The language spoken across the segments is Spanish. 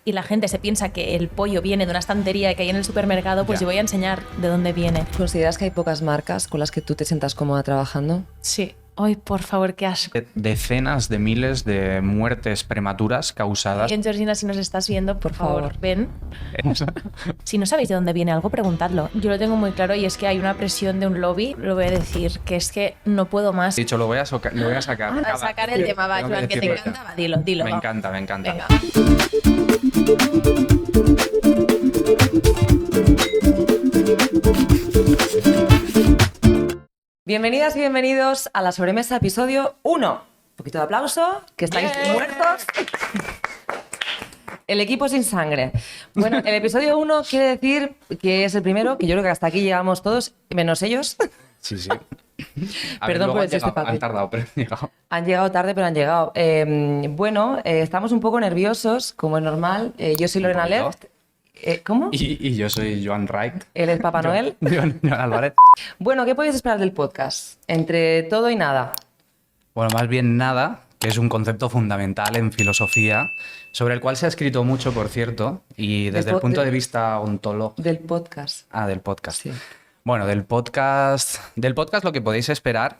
y la gente se piensa que el pollo viene de una estantería que hay en el supermercado, pues yo voy a enseñar de dónde viene. ¿Consideras que hay pocas marcas con las que tú te sientas cómoda trabajando? Sí. Ay, por favor, qué asco. Decenas de miles de muertes prematuras causadas. En Georgina, si nos estás viendo, por favor, ven. Eso. Si no sabéis de dónde viene algo, preguntadlo. Yo lo tengo muy claro y es que hay una presión de un lobby, lo voy a decir, que es que no puedo más. Dicho, lo voy a sacar. A sacar el tema, va, Joan, que te encanta, va, dilo. Me va. encanta. Venga. Bienvenidas y bienvenidos a la sobremesa episodio 1. Un poquito de aplauso, que estáis muertos. El equipo sin sangre. Bueno, el episodio 1 quiere decir que es el primero, que yo creo que hasta aquí llegamos todos, menos ellos. Sí. Perdón por el chiste fácil. Han tardado, pero han llegado. Han llegado tarde, pero han llegado. Estamos un poco nerviosos, como es normal. Yo soy Lorena poquito. Left. ¿Cómo? Y yo soy Joan Wright. Él es Papá Noel. Joan Álvarez. Bueno, ¿qué podéis esperar del podcast? Entre todo y nada. Bueno, más bien nada, que es un concepto fundamental en filosofía, sobre el cual se ha escrito mucho, por cierto, y desde el punto de vista ontológico. Del podcast. Ah, del podcast. Sí. Bueno, del podcast lo que podéis esperar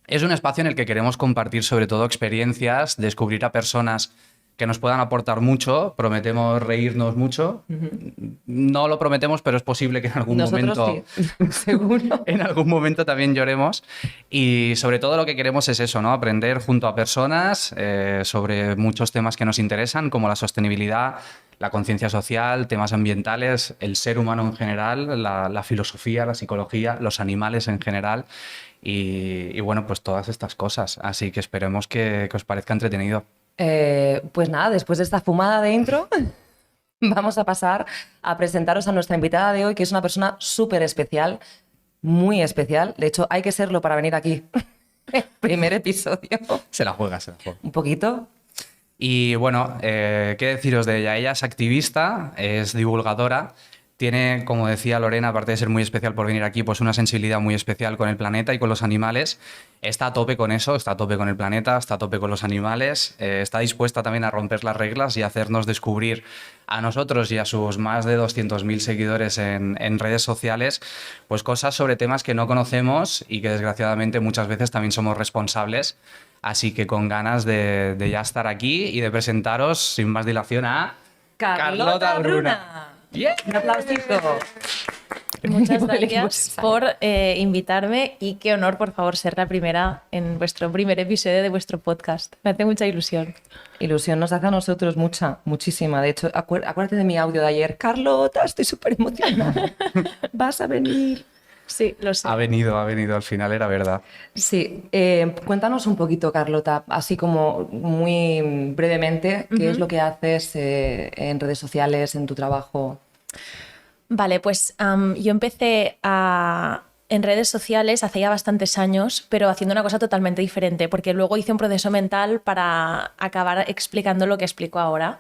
es un espacio en el que queremos compartir sobre todo experiencias, descubrir a personas que nos puedan aportar mucho, prometemos reírnos mucho. No lo prometemos, pero es posible que en algún Nosotros momento sí, seguro. en algún momento también lloremos. Y sobre todo lo que queremos es eso, ¿no? Aprender junto a personas sobre muchos temas que nos interesan, como la sostenibilidad, la conciencia social, temas ambientales, el ser humano en general, la filosofía, la psicología, los animales en general y bueno, pues todas estas cosas. Así que esperemos que os parezca entretenido. Pues nada, después de esta fumada de intro, vamos a pasar a presentaros a nuestra invitada de hoy, que es una persona súper especial, muy especial. De hecho, hay que serlo para venir aquí. Primer episodio. Se la juega. Un poquito. Y bueno, ¿qué deciros de ella? Ella es activista, es divulgadora, tiene, como decía Lorena, aparte de ser muy especial por venir aquí, pues una sensibilidad muy especial con el planeta y con los animales. Está a tope con eso, está a tope con el planeta, está a tope con los animales, está dispuesta también a romper las reglas y hacernos descubrir a nosotros y a sus más de 200.000 seguidores en redes sociales, pues cosas sobre temas que no conocemos y que desgraciadamente muchas veces también somos responsables. Así que con ganas de ya estar aquí y de presentaros sin más dilación a Carlota Bruna. Yeah. Un aplausito. Muchas gracias por invitarme y qué honor, por favor, ser la primera en vuestro primer episodio de vuestro podcast. Me hace mucha ilusión. Ilusión nos hace a nosotros muchísima. De hecho, acuérdate de mi audio de ayer. Carlota, estoy súper emocionada. Vas a venir. Sí, lo sé. Ha venido, al final era verdad. Sí, cuéntanos un poquito, Carlota, así como muy brevemente, qué es lo que haces en redes sociales, en tu trabajo. Vale, pues yo empecé en redes sociales hace ya bastantes años, pero haciendo una cosa totalmente diferente, porque luego hice un proceso mental para acabar explicando lo que explico ahora.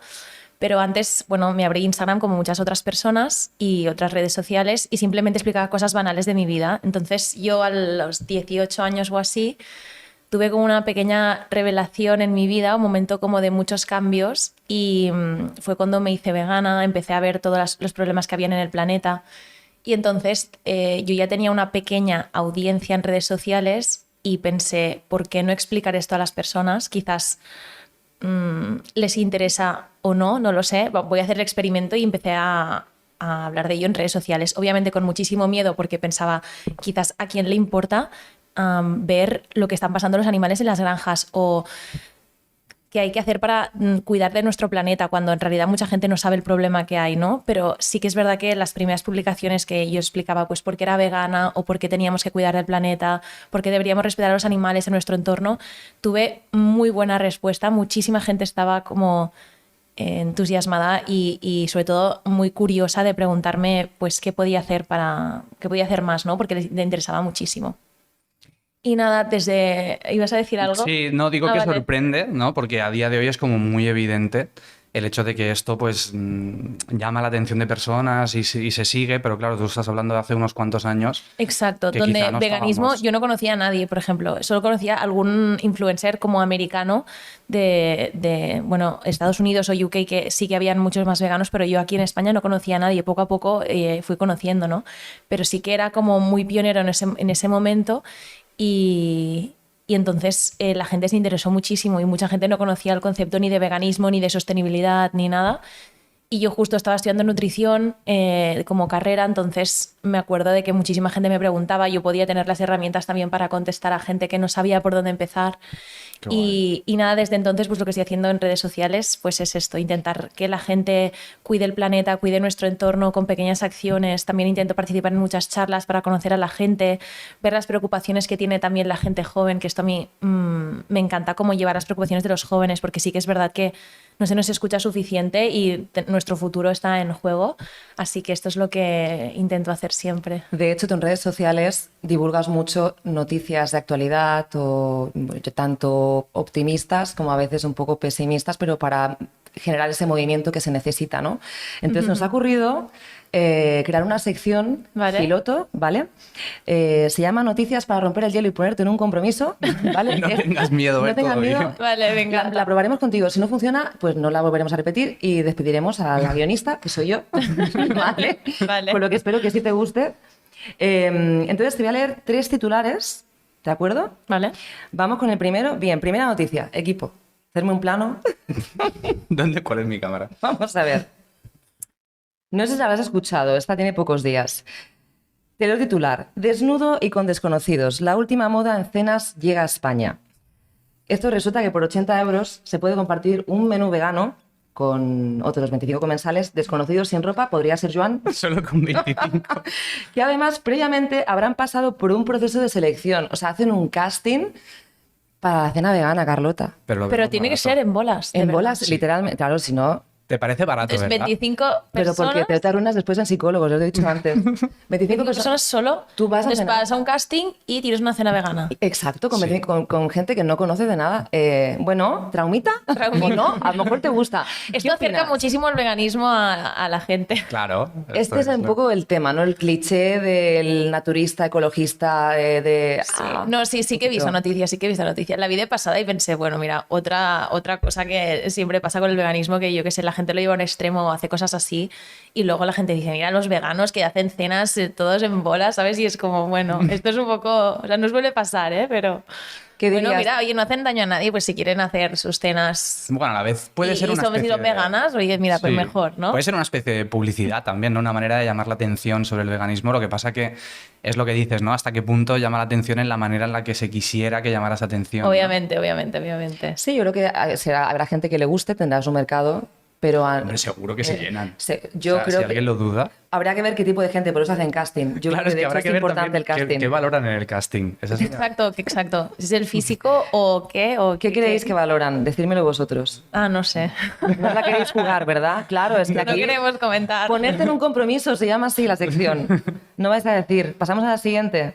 Pero antes, bueno, me abrí Instagram como muchas otras personas y otras redes sociales y simplemente explicaba cosas banales de mi vida. Entonces yo a los 18 años o así tuve como una pequeña revelación en mi vida, un momento como de muchos cambios y fue cuando me hice vegana, empecé a ver todos los problemas que habían en el planeta y entonces yo ya tenía una pequeña audiencia en redes sociales y pensé, ¿por qué no explicar esto a las personas? Quizás les interesa o no, no lo sé. Voy a hacer el experimento y empecé a hablar de ello en redes sociales. Obviamente con muchísimo miedo porque pensaba, quizás a quién le importa ver lo que están pasando los animales en las granjas o qué hay que hacer para cuidar de nuestro planeta cuando en realidad mucha gente no sabe el problema que hay, ¿no? Pero sí que es verdad que las primeras publicaciones que yo explicaba, pues por qué era vegana o por qué teníamos que cuidar del planeta, por qué deberíamos respetar a los animales en nuestro entorno, tuve muy buena respuesta. Muchísima gente estaba como entusiasmada y sobre todo muy curiosa de preguntarme pues qué podía hacer más, ¿no? Porque le interesaba muchísimo. Y nada, ¿ibas a decir algo? Sí, no, digo que vale. sorprende, ¿no? Porque a día de hoy es como muy evidente el hecho de que esto pues llama la atención de personas y se sigue, pero claro, tú estás hablando de hace unos cuantos años. Exacto, que donde quizá no veganismo estábamos. yo no conocía a nadie, por ejemplo. Solo conocía a algún influencer como americano bueno, Estados Unidos o UK, que sí que habían muchos más veganos, pero yo aquí en España no conocía a nadie. Poco a poco fui conociendo, ¿no? Pero sí que era como muy pionero en ese momento y entonces la gente se interesó muchísimo y mucha gente no conocía el concepto ni de veganismo, ni de sostenibilidad, ni nada. Y yo justo estaba estudiando nutrición como carrera, entonces me acuerdo de que muchísima gente me preguntaba, yo podía tener las herramientas también para contestar a gente que no sabía por dónde empezar. Qué guay. Y nada, desde entonces pues lo que estoy haciendo en redes sociales pues es esto, intentar que la gente cuide el planeta, cuide nuestro entorno con pequeñas acciones. También intento participar en muchas charlas para conocer a la gente, ver las preocupaciones que tiene también la gente joven, que esto a mí me encanta cómo llevar las preocupaciones de los jóvenes, porque sí que es verdad que no se nos escucha suficiente y nuestro futuro está en juego. Así que esto es lo que intento hacer siempre. De hecho, tú en redes sociales divulgas mucho noticias de actualidad, o tanto optimistas como a veces un poco pesimistas, pero para generar ese movimiento que se necesita, ¿no? Entonces nos ha ocurrido crear una sección Vale. piloto, ¿vale? Se llama Noticias para romper el hielo y ponerte en un compromiso, ¿vale? No tengas miedo, No tengas todo miedo. bien. Vale, venga. La probaremos contigo. Si no funciona, pues no la volveremos a repetir y despediremos a la guionista, que soy yo. ¿Vale? Vale. Con lo que espero que sí te guste. Entonces te voy a leer 3 titulares, ¿de acuerdo? Vale. Vamos con el primero. Bien, primera noticia. Equipo, hacerme un plano. ¿Cuál es mi cámara? Vamos a ver. No sé si la habrás escuchado, esta tiene pocos días. Te leo titular. Desnudo y con desconocidos. La última moda en cenas llega a España. Esto resulta que por 80 euros se puede compartir un menú vegano con otros 25 comensales desconocidos sin ropa. Podría ser Joan. Solo con 25. Que además previamente habrán pasado por un proceso de selección. O sea, hacen un casting para la cena vegana, Carlota. Lo Pero veo tiene que barato. ser en bolas. de En verdad. bolas, literalmente. Claro, si no... ¿Te parece barato, Es verdad? 25 Pero porque personas. te arruinas después en psicólogos, os lo he dicho antes. 25 personas solo. Tú vas a entonces cenar. vas a un casting y tienes una cena vegana. Exacto, con, Sí. con gente que no conoce de nada. Bueno, ¿traumita? ¿O no? A lo mejor te gusta. ¿Qué Esto acerca opinas? muchísimo el veganismo a la gente. Claro. Este es un poco el tema, ¿no? El cliché del naturista, ecologista, No, sí que he visto noticias, sí que he visto noticias. La vi de pasada y pensé, bueno, mira, otra cosa que siempre pasa con el veganismo, que yo que sé, la gente lo lleva a un extremo o hace cosas así y luego la gente dice, mira, los veganos que hacen cenas todos en bolas, ¿sabes? Y es como, bueno, esto es un poco, o sea, no suele pasar, ¿eh? Pero... ¿Qué Bueno, dirías? mira, oye, no hacen daño a nadie, pues si quieren hacer sus cenas Bueno, a la vez puede ser y una son especie vestidos veganas, oye, mira, pues Sí. mejor, ¿no? Puede ser una especie de publicidad también, ¿no? Una manera de llamar la atención sobre el veganismo. Lo que pasa que es lo que dices, ¿no? Hasta qué punto llama la atención en la manera en la que se quisiera que llamaras atención, ¿no? Obviamente. Sí, yo creo que habrá gente que le guste, tendrá su mercado, pero... Hombre, seguro que se llenan. Yo O sea, creo si alguien lo duda, habrá que ver qué tipo de gente, por eso hacen casting. Yo claro, creo que es de que hecho habrá es que ver importante también el casting. qué valoran en el casting. Esa es Exacto. ¿Es el físico o qué? ¿O ¿Qué creéis que valoran? Decírmelo vosotros. Ah, no sé. No la queréis jugar, ¿verdad? Claro, es que No aquí... queremos comentar. Ponerte en un compromiso se llama así la sección. No vais a decir, pasamos a la siguiente.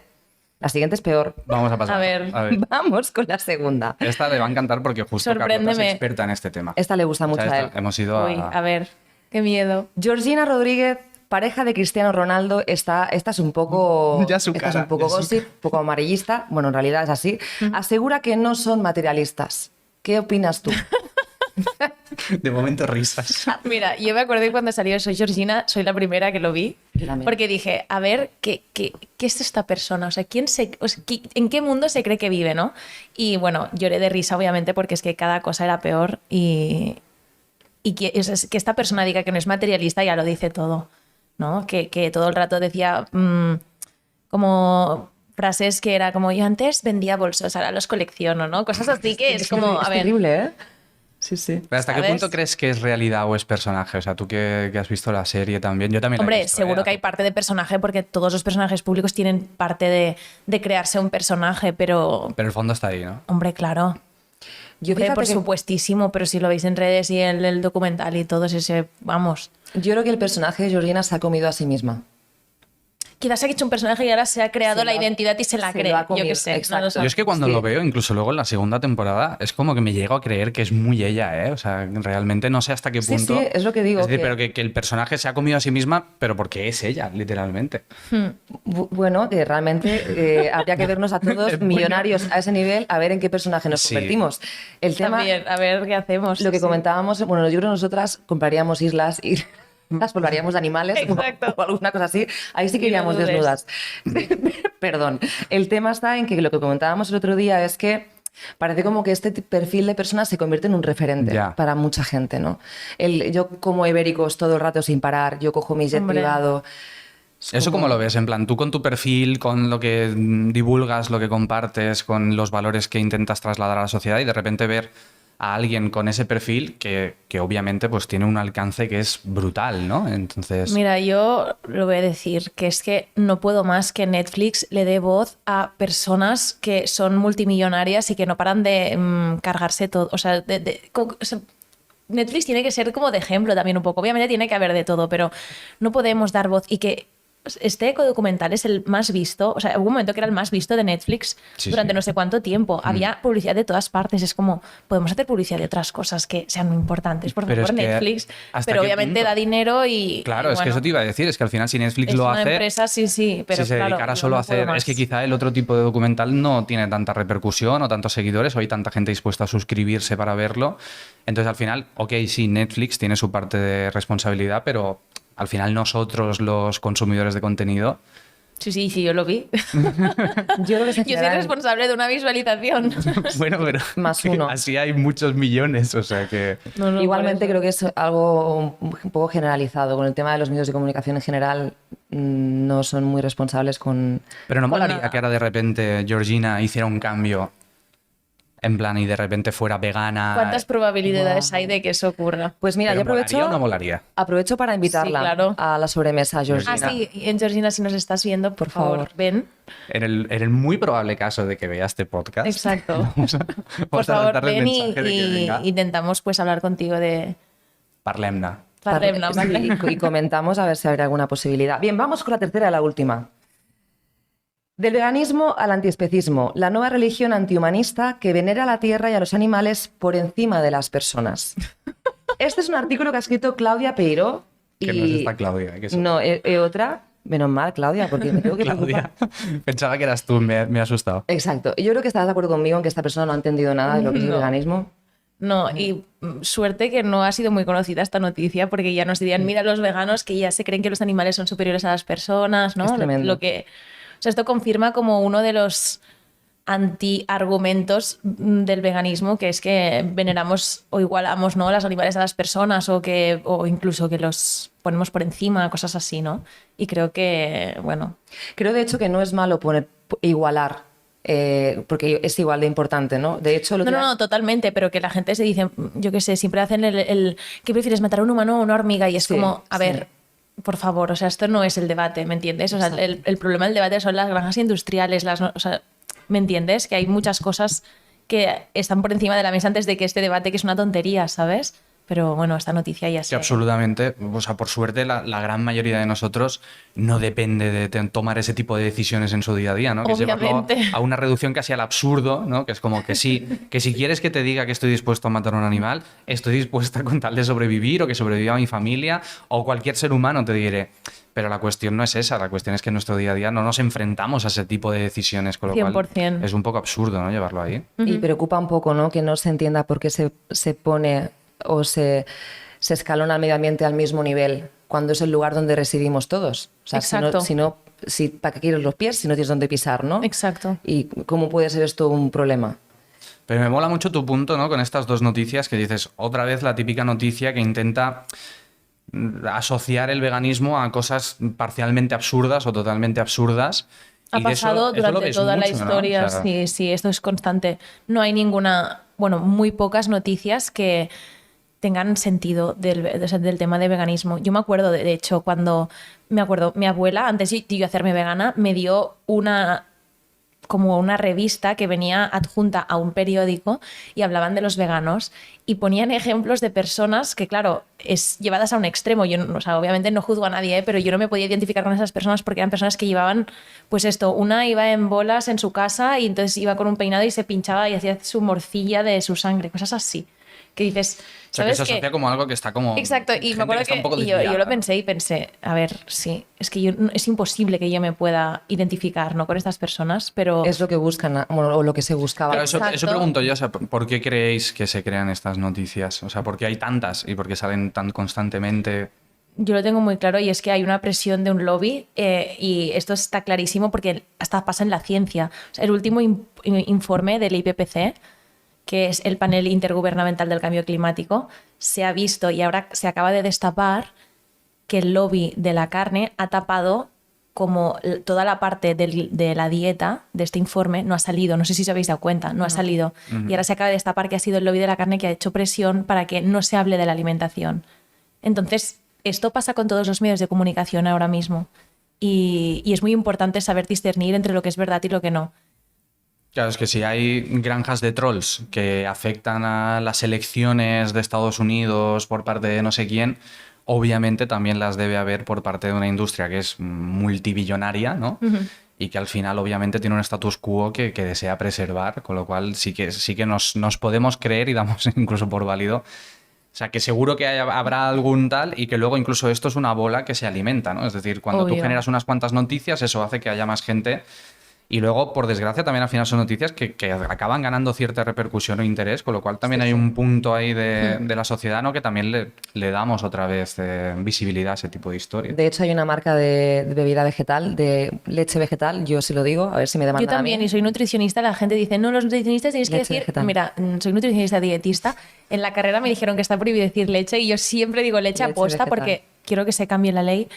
La siguiente es peor. Vamos a pasar. A ver. Vamos con la segunda. Esta le va a encantar porque justo Carlota es Sorpréndeme. experta en este tema. Esta le gusta O sea, mucho a él. hemos ido Uy, a ver, qué miedo. Georgina Rodríguez, pareja de Cristiano Ronaldo, esta es un poco, Ya su esta es cara, un poco ya su gossip, un poco amarillista. Bueno, en realidad es así. Asegura que no son materialistas. ¿Qué opinas tú? De momento risas. Mira, yo me acordé cuando salió Soy Georgina, soy la primera que lo vi, Yo también. porque dije, a ver, ¿qué es esta persona? O sea, ¿en qué mundo se cree que vive, no? Y bueno, lloré de risa, obviamente, porque es que cada cosa era peor y que esta persona diga que no es materialista ya lo dice todo, ¿no? Que todo el rato decía como frases que era como yo antes vendía bolsos, ahora los colecciono, ¿no? Cosas así que es como, a es ver... terrible, ¿eh? Sí, sí. Pero ¿hasta qué ¿Sabes? punto crees que es realidad o es personaje? O sea, tú que has visto la serie también. Yo también la he Hombre, visto, seguro que hay parte de personaje porque todos los personajes públicos tienen parte de crearse un personaje, pero, Pero el fondo está ahí, ¿no? hombre, claro. Yo, Hombre, fíjate por que- supuestísimo, pero si lo veis en redes y el documental y todo ese, vamos. yo creo que el personaje de Georgina se ha comido a sí misma. quizás se ha hecho un personaje y ahora se ha creado la identidad y se la se cree. lo ha Yo comido, qué sé. exacto. No lo sé. Yo es que cuando Sí. lo veo, incluso luego en la segunda temporada, es como que me llego a creer que es muy ella, ¿eh? O sea, realmente no sé hasta qué Sí, punto. sí, es lo que digo, Es decir, que- pero que el personaje se ha comido a sí misma, pero porque es ella, literalmente. Bueno, que realmente habría que vernos a todos Bueno. millonarios a ese nivel a ver en qué personaje nos Sí. convertimos. El tema, También, a ver qué hacemos. lo que sí. comentábamos, bueno, yo creo que nosotras compraríamos islas y las poblaríamos de animales Exacto. o alguna cosa así. Ahí sí que Y no iríamos dudes. desnudas. Perdón. El tema está en que lo que comentábamos el otro día es que parece como que este perfil de persona se convierte en un referente Ya. para mucha gente, ¿no? Yo como ibéricos todo el rato sin parar, yo cojo mi jet Hombre. privado. Es ¿Eso como- cómo lo ves? En plan, tú con tu perfil, con lo que divulgas, lo que compartes, con los valores que intentas trasladar a la sociedad y de repente ver a alguien con ese perfil que obviamente pues tiene un alcance que es brutal, ¿no? Entonces, Mira, yo lo voy a decir, que es que no puedo más que Netflix le dé voz a personas que son multimillonarias y que no paran de cargarse todo. O sea, Netflix tiene que ser como de ejemplo también un poco. Obviamente tiene que haber de todo, pero no podemos dar voz y que este ecodocumental es el más visto. O sea, hubo un momento que era el más visto de Netflix Sí, durante sí. no sé cuánto tiempo. Había publicidad de todas partes. Es como, podemos hacer publicidad de otras cosas que sean importantes, por Pero favor, es que, Netflix. ¿hasta Pero qué obviamente punto? da dinero y. claro, y es que bueno, eso te iba a decir, es que al final si Netflix es lo una hace, empresa, sí, pero si se claro, dedicara yo solo no a hacer, puedo es que más. quizá el otro tipo de documental no tiene tanta repercusión o tantos seguidores o hay tanta gente dispuesta a suscribirse para verlo. Entonces al final, ok, sí, Netflix tiene su parte de responsabilidad, pero al final nosotros los consumidores de contenido, Sí, yo lo vi. Yo creo que se Yo soy generarán- responsable de una visualización. bueno, pero Más uno. así hay muchos millones, o sea que... No, Igualmente por eso. creo que es algo un poco generalizado. Con el tema de los medios de comunicación en general, no son muy responsables con... Pero no Con molaría nada. que ahora de repente Georgina hiciera un cambio en plan y de repente fuera vegana. ¿Cuántas probabilidades hay de que eso ocurra? Pues mira, Pero yo aprovecho, ¿molaría o no molaría? aprovecho para invitarla Sí, claro. a la sobremesa, Georgina. Ah, sí, y en Georgina, si nos estás viendo, por favor, ven. En el muy probable caso de que vea este podcast. Exacto. vamos a Por favor, lanzarle el ven y, mensaje de que venga. intentamos pues hablar contigo de Parlemna. Parlemna, Sí, ¿vale? y comentamos a ver si habrá alguna posibilidad. Bien, vamos con la tercera y la última. Del veganismo al antiespecismo, la nueva religión antihumanista que venera a la tierra y a los animales por encima de las personas. Este es un artículo que ha escrito Claudia Peiró. Que no es esta Claudia. Que es No, otra. Menos mal, Claudia, porque me tengo que Claudia. preocupar. Pensaba que eras tú, me ha asustado. Exacto. Y yo creo que estás de acuerdo conmigo en que esta persona no ha entendido nada de lo que es el No. veganismo. No, y suerte que no ha sido muy conocida esta noticia, porque ya nos dirían, mira los veganos que ya se creen que los animales son superiores a las personas, ¿no? Es tremendo. Lo que, o sea, esto confirma como uno de los antiargumentos del veganismo, que es que veneramos o igualamos, ¿no?, los animales a las personas o incluso que los ponemos por encima, cosas así, ¿no? Y creo que, bueno, Creo, de hecho, que no es malo igualar, porque es igual de importante, ¿no? De hecho, lo no, totalmente, pero que la gente se dice, yo qué sé, siempre hacen ¿qué prefieres, matar a un humano o una hormiga? Y es Sí, como, a sí. ver, por favor, o sea, esto no es el debate, ¿me entiendes? O sea, el problema del debate son las granjas industriales, o sea, ¿me entiendes? Que hay muchas cosas que están por encima de la mesa antes de que este debate, que es una tontería, ¿sabes? Pero bueno, esta noticia ya Que sé. absolutamente, o sea, por suerte la gran mayoría de nosotros no depende de tomar ese tipo de decisiones en su día a día, ¿no? Que es llevarlo Obviamente. a una reducción casi al absurdo, ¿no? Que es como que sí, que si quieres que te diga que estoy dispuesto a matar a un animal, estoy dispuesta con tal de sobrevivir o que sobreviva mi familia o cualquier ser humano, te diré. Pero la cuestión no es esa, la cuestión es que en nuestro día a día no nos enfrentamos a ese tipo de decisiones, con lo cual 100%. es un poco absurdo, ¿no? Llevarlo ahí. Y preocupa un poco, ¿no?, que no se entienda por qué se pone o se escalona el medio ambiente al mismo nivel cuando es el lugar donde residimos todos. O sea, Exacto. ¿para qué quieres los pies si no tienes dónde pisar, no? Exacto. ¿Y cómo puede ser esto un problema? Pero me mola mucho tu punto, ¿no? Con estas dos noticias que dices, otra vez la típica noticia que intenta asociar el veganismo a cosas parcialmente absurdas o totalmente absurdas. Ha Y de eso- pasado eso lo durante ves toda la mucho, ¿no? historia, O sea, sí, esto es constante. No hay ninguna, bueno, muy pocas noticias que tengan sentido del tema de veganismo. Yo me acuerdo, de hecho, mi abuela, antes de yo hacerme vegana, me dio como una revista que venía adjunta a un periódico y hablaban de los veganos y ponían ejemplos de personas que, claro, es llevadas a un extremo. Yo, o sea, obviamente no juzgo a nadie, pero yo no me podía identificar con esas personas porque eran personas que llevaban, pues esto, una iba en bolas en su casa y entonces iba con un peinado y se pinchaba y hacía su morcilla de su sangre, cosas así. Que dices, O sea, que ¿sabes se asocia como algo que está como... Exacto, y me acuerdo está un poco que yo desviada, lo ¿no? pensé y pensé, a ver, sí, es que es imposible que yo me pueda identificar, ¿no?, con estas personas, pero Es lo que buscan, bueno, o lo que se buscaba. Claro, eso Exacto. pregunto yo, o sea, ¿por qué creéis que se crean estas noticias? O sea, ¿por qué hay tantas y por qué salen tan constantemente? yo lo tengo muy claro y es que hay una presión de un lobby y esto está clarísimo porque hasta pasa en la ciencia. O sea, el último informe del IPCC, que es el panel intergubernamental del cambio climático, se ha visto y ahora se acaba de destapar que el lobby de la carne ha tapado como toda la parte de la dieta de este informe no ha salido, no sé si os habéis dado cuenta, no ha salido. Y ahora se acaba de destapar que ha sido el lobby de la carne que ha hecho presión para que no se hable de la alimentación. Entonces, esto pasa con todos los medios de comunicación ahora mismo. Y es muy importante saber discernir entre lo que es verdad y lo que no. Claro, es que si hay granjas de trolls que afectan a las elecciones de Estados Unidos por parte de no sé quién, obviamente también las debe haber por parte de una industria que es multibillonaria, ¿no? Y que al final obviamente tiene un status quo que desea preservar, con lo cual sí que nos podemos creer y damos incluso por válido. O sea, que seguro que habrá algún tal y que luego incluso esto es una bola que se alimenta, ¿no? Es decir, cuando tú Obvio. generas unas cuantas noticias, eso hace que haya más gente. Y luego, por desgracia, también al final son noticias que acaban ganando cierta repercusión o interés, con lo cual también hay un punto ahí de la sociedad, ¿no?, que también le damos otra vez visibilidad a ese tipo de historias. De hecho, hay una marca de bebida vegetal, de leche vegetal, yo sí lo digo, a ver si me demandan Yo también, a mí. y soy nutricionista, la gente dice, no, los nutricionistas tenéis que Leche decir, vegetal. mira, soy nutricionista dietista, en la carrera me dijeron que está prohibido decir leche y yo siempre digo leche Leche aposta vegetal. porque quiero que se cambie la ley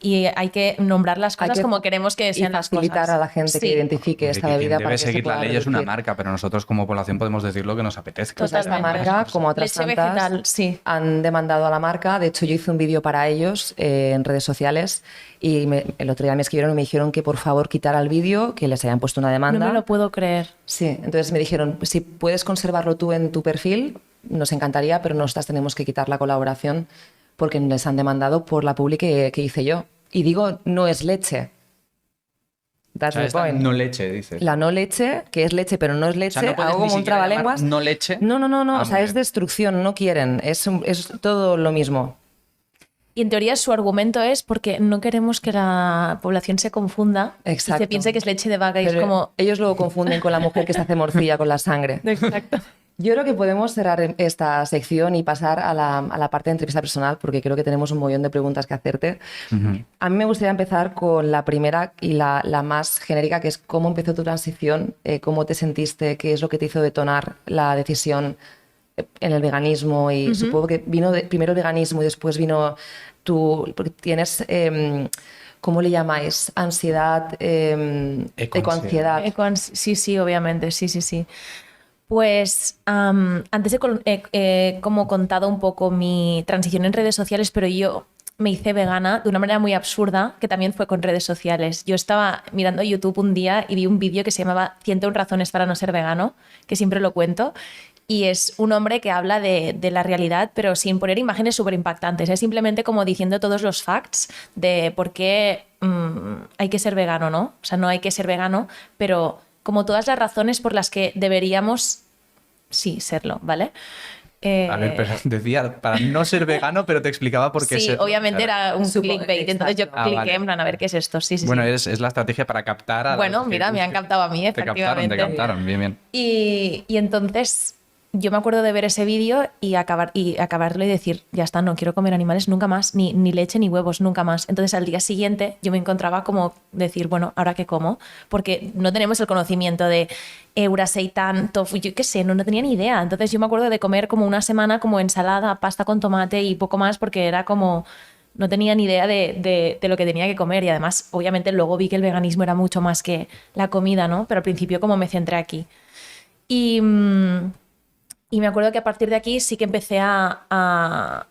y hay que nombrar las Hay cosas que como queremos que sean y las facilitar cosas. a la gente que Sí, identifique Hombre, esta que quien bebida debe para que se seguir la pueda ley es una reducir. marca, pero nosotros como población podemos decir lo que nos apetezca. Pues a esta Totalmente. marca, como a otras Leche tantas, vegetal, sí. han demandado a la marca. De hecho, yo hice un vídeo para ellos en redes sociales y el otro día me escribieron y me dijeron que por favor quitara el vídeo, que les hayan puesto una demanda. No me lo puedo creer. Sí, entonces me dijeron, si puedes conservarlo tú en tu perfil, nos encantaría, pero nosotras tenemos que quitar la colaboración porque les han demandado por la publi que hice yo. Y digo, no es leche. O That's sea, the esta point. no leche, dices. La no leche, que es leche pero no es leche, no puedes hago ni como un siquiera trabalenguas. llamar no leche. No, Ah, o sea, muy es bien. destrucción, no quieren, es todo lo mismo. Y en teoría su argumento es porque no queremos que la población se confunda y Exacto. se piense que es leche de vaca y Pero es como... ellos luego confunden con la mujer que se hace morcilla con la sangre. Exacto. Yo creo que podemos cerrar esta sección y pasar a la parte de entrevista personal porque creo que tenemos un montón de preguntas que hacerte. A mí me gustaría empezar con la primera y la más genérica, que es cómo empezó tu transición, cómo te sentiste, qué es lo que te hizo detonar la decisión en el veganismo y supongo que vino primero el veganismo y después vino porque tienes... ¿cómo le llamáis? Ansiedad, ecoansiedad. Sí, sí, obviamente, sí, sí, sí. Pues antes he como contado un poco mi transición en redes sociales, pero yo me hice vegana de una manera muy absurda, que también fue con redes sociales. Yo estaba mirando YouTube un día y vi un vídeo que se llamaba 101 razones para no ser vegano, que siempre lo cuento, y es un hombre que habla de la realidad, pero sin poner imágenes súper impactantes. Es simplemente como diciendo todos los facts de por qué hay que ser vegano, ¿no? O sea, no hay que ser vegano, pero como todas las razones por las que deberíamos, sí, serlo, ¿vale? A ver, pero decía para no ser vegano, pero te explicaba por qué Sí, ser. obviamente era un clickbait, entonces yo exacto. cliqué vale. en plan a ver qué es esto. Sí, sí, Bueno, sí. es la estrategia para captar a Bueno, los que mira, me han busquen. captado a mí, Te efectivamente. captaron, bien, bien. Y entonces yo me acuerdo de ver ese vídeo y acabarlo y decir, ya está, no quiero comer animales nunca más, ni leche ni huevos, nunca más. Entonces al día siguiente yo me encontraba como decir, bueno, ¿ahora qué como? Porque no tenemos el conocimiento de seitan, tofu, yo qué sé, no tenía ni idea. Entonces yo me acuerdo de comer como una semana como ensalada, pasta con tomate y poco más porque era como... No tenía ni idea de lo que tenía que comer y además, obviamente, luego vi que el veganismo era mucho más que la comida, ¿no? Pero al principio como me centré aquí. Y me acuerdo que a partir de aquí sí que empecé a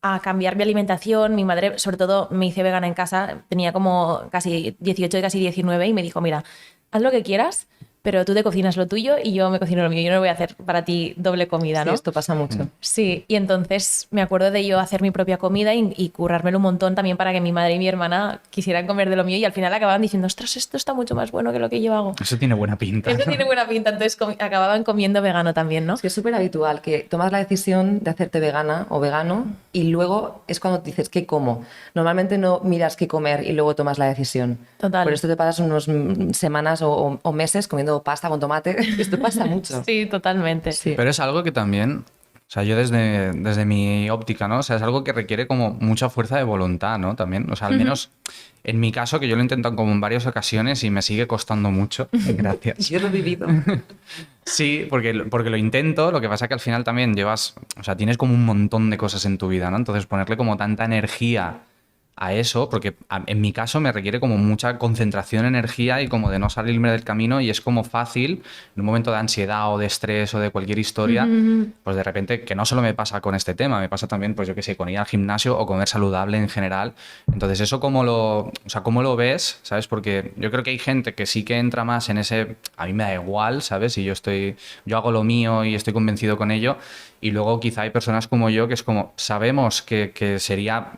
a cambiar mi alimentación. Mi madre, sobre todo, me hice vegana en casa. Tenía como casi 18 y casi 19 y me dijo, mira, haz lo que quieras, pero tú te cocinas lo tuyo y yo me cocino lo mío. Yo no voy a hacer para ti doble comida, Sí, ¿no? esto pasa mucho. Sí, y entonces me acuerdo de yo hacer mi propia comida y currármelo un montón también para que mi madre y mi hermana quisieran comer de lo mío y al final acababan diciendo, ostras, esto está mucho más bueno que lo que yo hago. Eso tiene buena pinta. Eso tiene buena pinta, entonces acababan comiendo vegano también, ¿no? Es que es súper habitual que tomas la decisión de hacerte vegana o vegano y luego es cuando dices qué como. Normalmente no miras qué comer y luego tomas la decisión. Total. Por esto te pasas unas semanas o meses comiendo pasta con tomate. Esto pasa mucho. Sí, totalmente. Sí. Pero es algo que también, o sea, yo desde mi óptica, ¿no? O sea, es algo que requiere como mucha fuerza de voluntad, ¿no? También, o sea, al menos en mi caso, que yo lo he intentado como en varias ocasiones y me sigue costando mucho. Gracias. Yo lo he vivido. Sí, porque lo intento, lo que pasa que al final también llevas, o sea, tienes como un montón de cosas en tu vida, ¿no? Entonces ponerle como tanta energía a eso, porque en mi caso me requiere como mucha concentración, energía y como de no salirme del camino y es como fácil en un momento de ansiedad o de estrés o de cualquier historia, pues de repente, que no solo me pasa con este tema, me pasa también, pues yo qué sé, con ir al gimnasio o comer saludable en general. Entonces eso o sea, ¿cómo lo ves? ¿Sabes? Porque yo creo que hay gente que sí que entra más en ese, a mí me da igual, ¿sabes? Y yo hago lo mío y estoy convencido con ello. Y luego quizá hay personas como yo que es como, sabemos que sería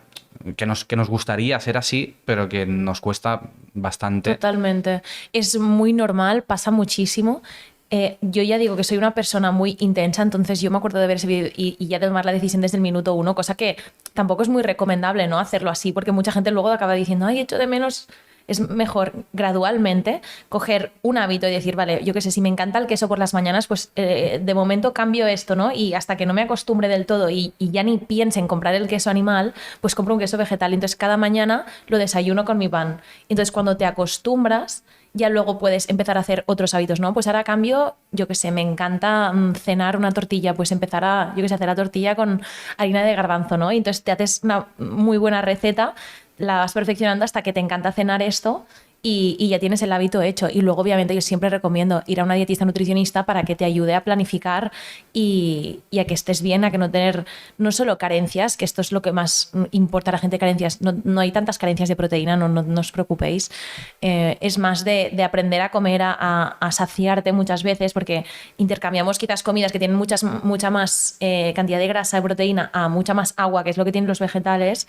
que nos gustaría ser así, pero que nos cuesta bastante. Totalmente. Es muy normal, pasa muchísimo. Yo ya digo que soy una persona muy intensa, entonces yo me acuerdo de ver ese vídeo y ya tomar la decisión desde el minuto uno, cosa que tampoco es muy recomendable, ¿no? Hacerlo así, porque mucha gente luego acaba diciendo, ay, echo de menos. Es mejor gradualmente coger un hábito y decir, vale, yo qué sé, si me encanta el queso por las mañanas, pues de momento cambio esto, ¿no? Y hasta que no me acostumbre del todo y ya ni piense en comprar el queso animal, pues compro un queso vegetal. Entonces cada mañana lo desayuno con mi pan. Entonces cuando te acostumbras, ya luego puedes empezar a hacer otros hábitos, ¿no? Pues ahora cambio, yo qué sé, me encanta cenar una tortilla, pues empezar a, yo qué sé, hacer la tortilla con harina de garbanzo, ¿no? Y entonces te haces una muy buena receta, la vas perfeccionando hasta que te encanta cenar esto y ya tienes el hábito hecho. Y luego, obviamente, yo siempre recomiendo ir a una dietista nutricionista para que te ayude a planificar y a que estés bien, a que no tener no solo carencias, que esto es lo que más importa a la gente, carencias. No hay tantas carencias de proteína, no os preocupéis. Es más de aprender a comer, a saciarte muchas veces, porque intercambiamos quizás comidas que tienen mucha más cantidad de grasa, de proteína, a mucha más agua, que es lo que tienen los vegetales.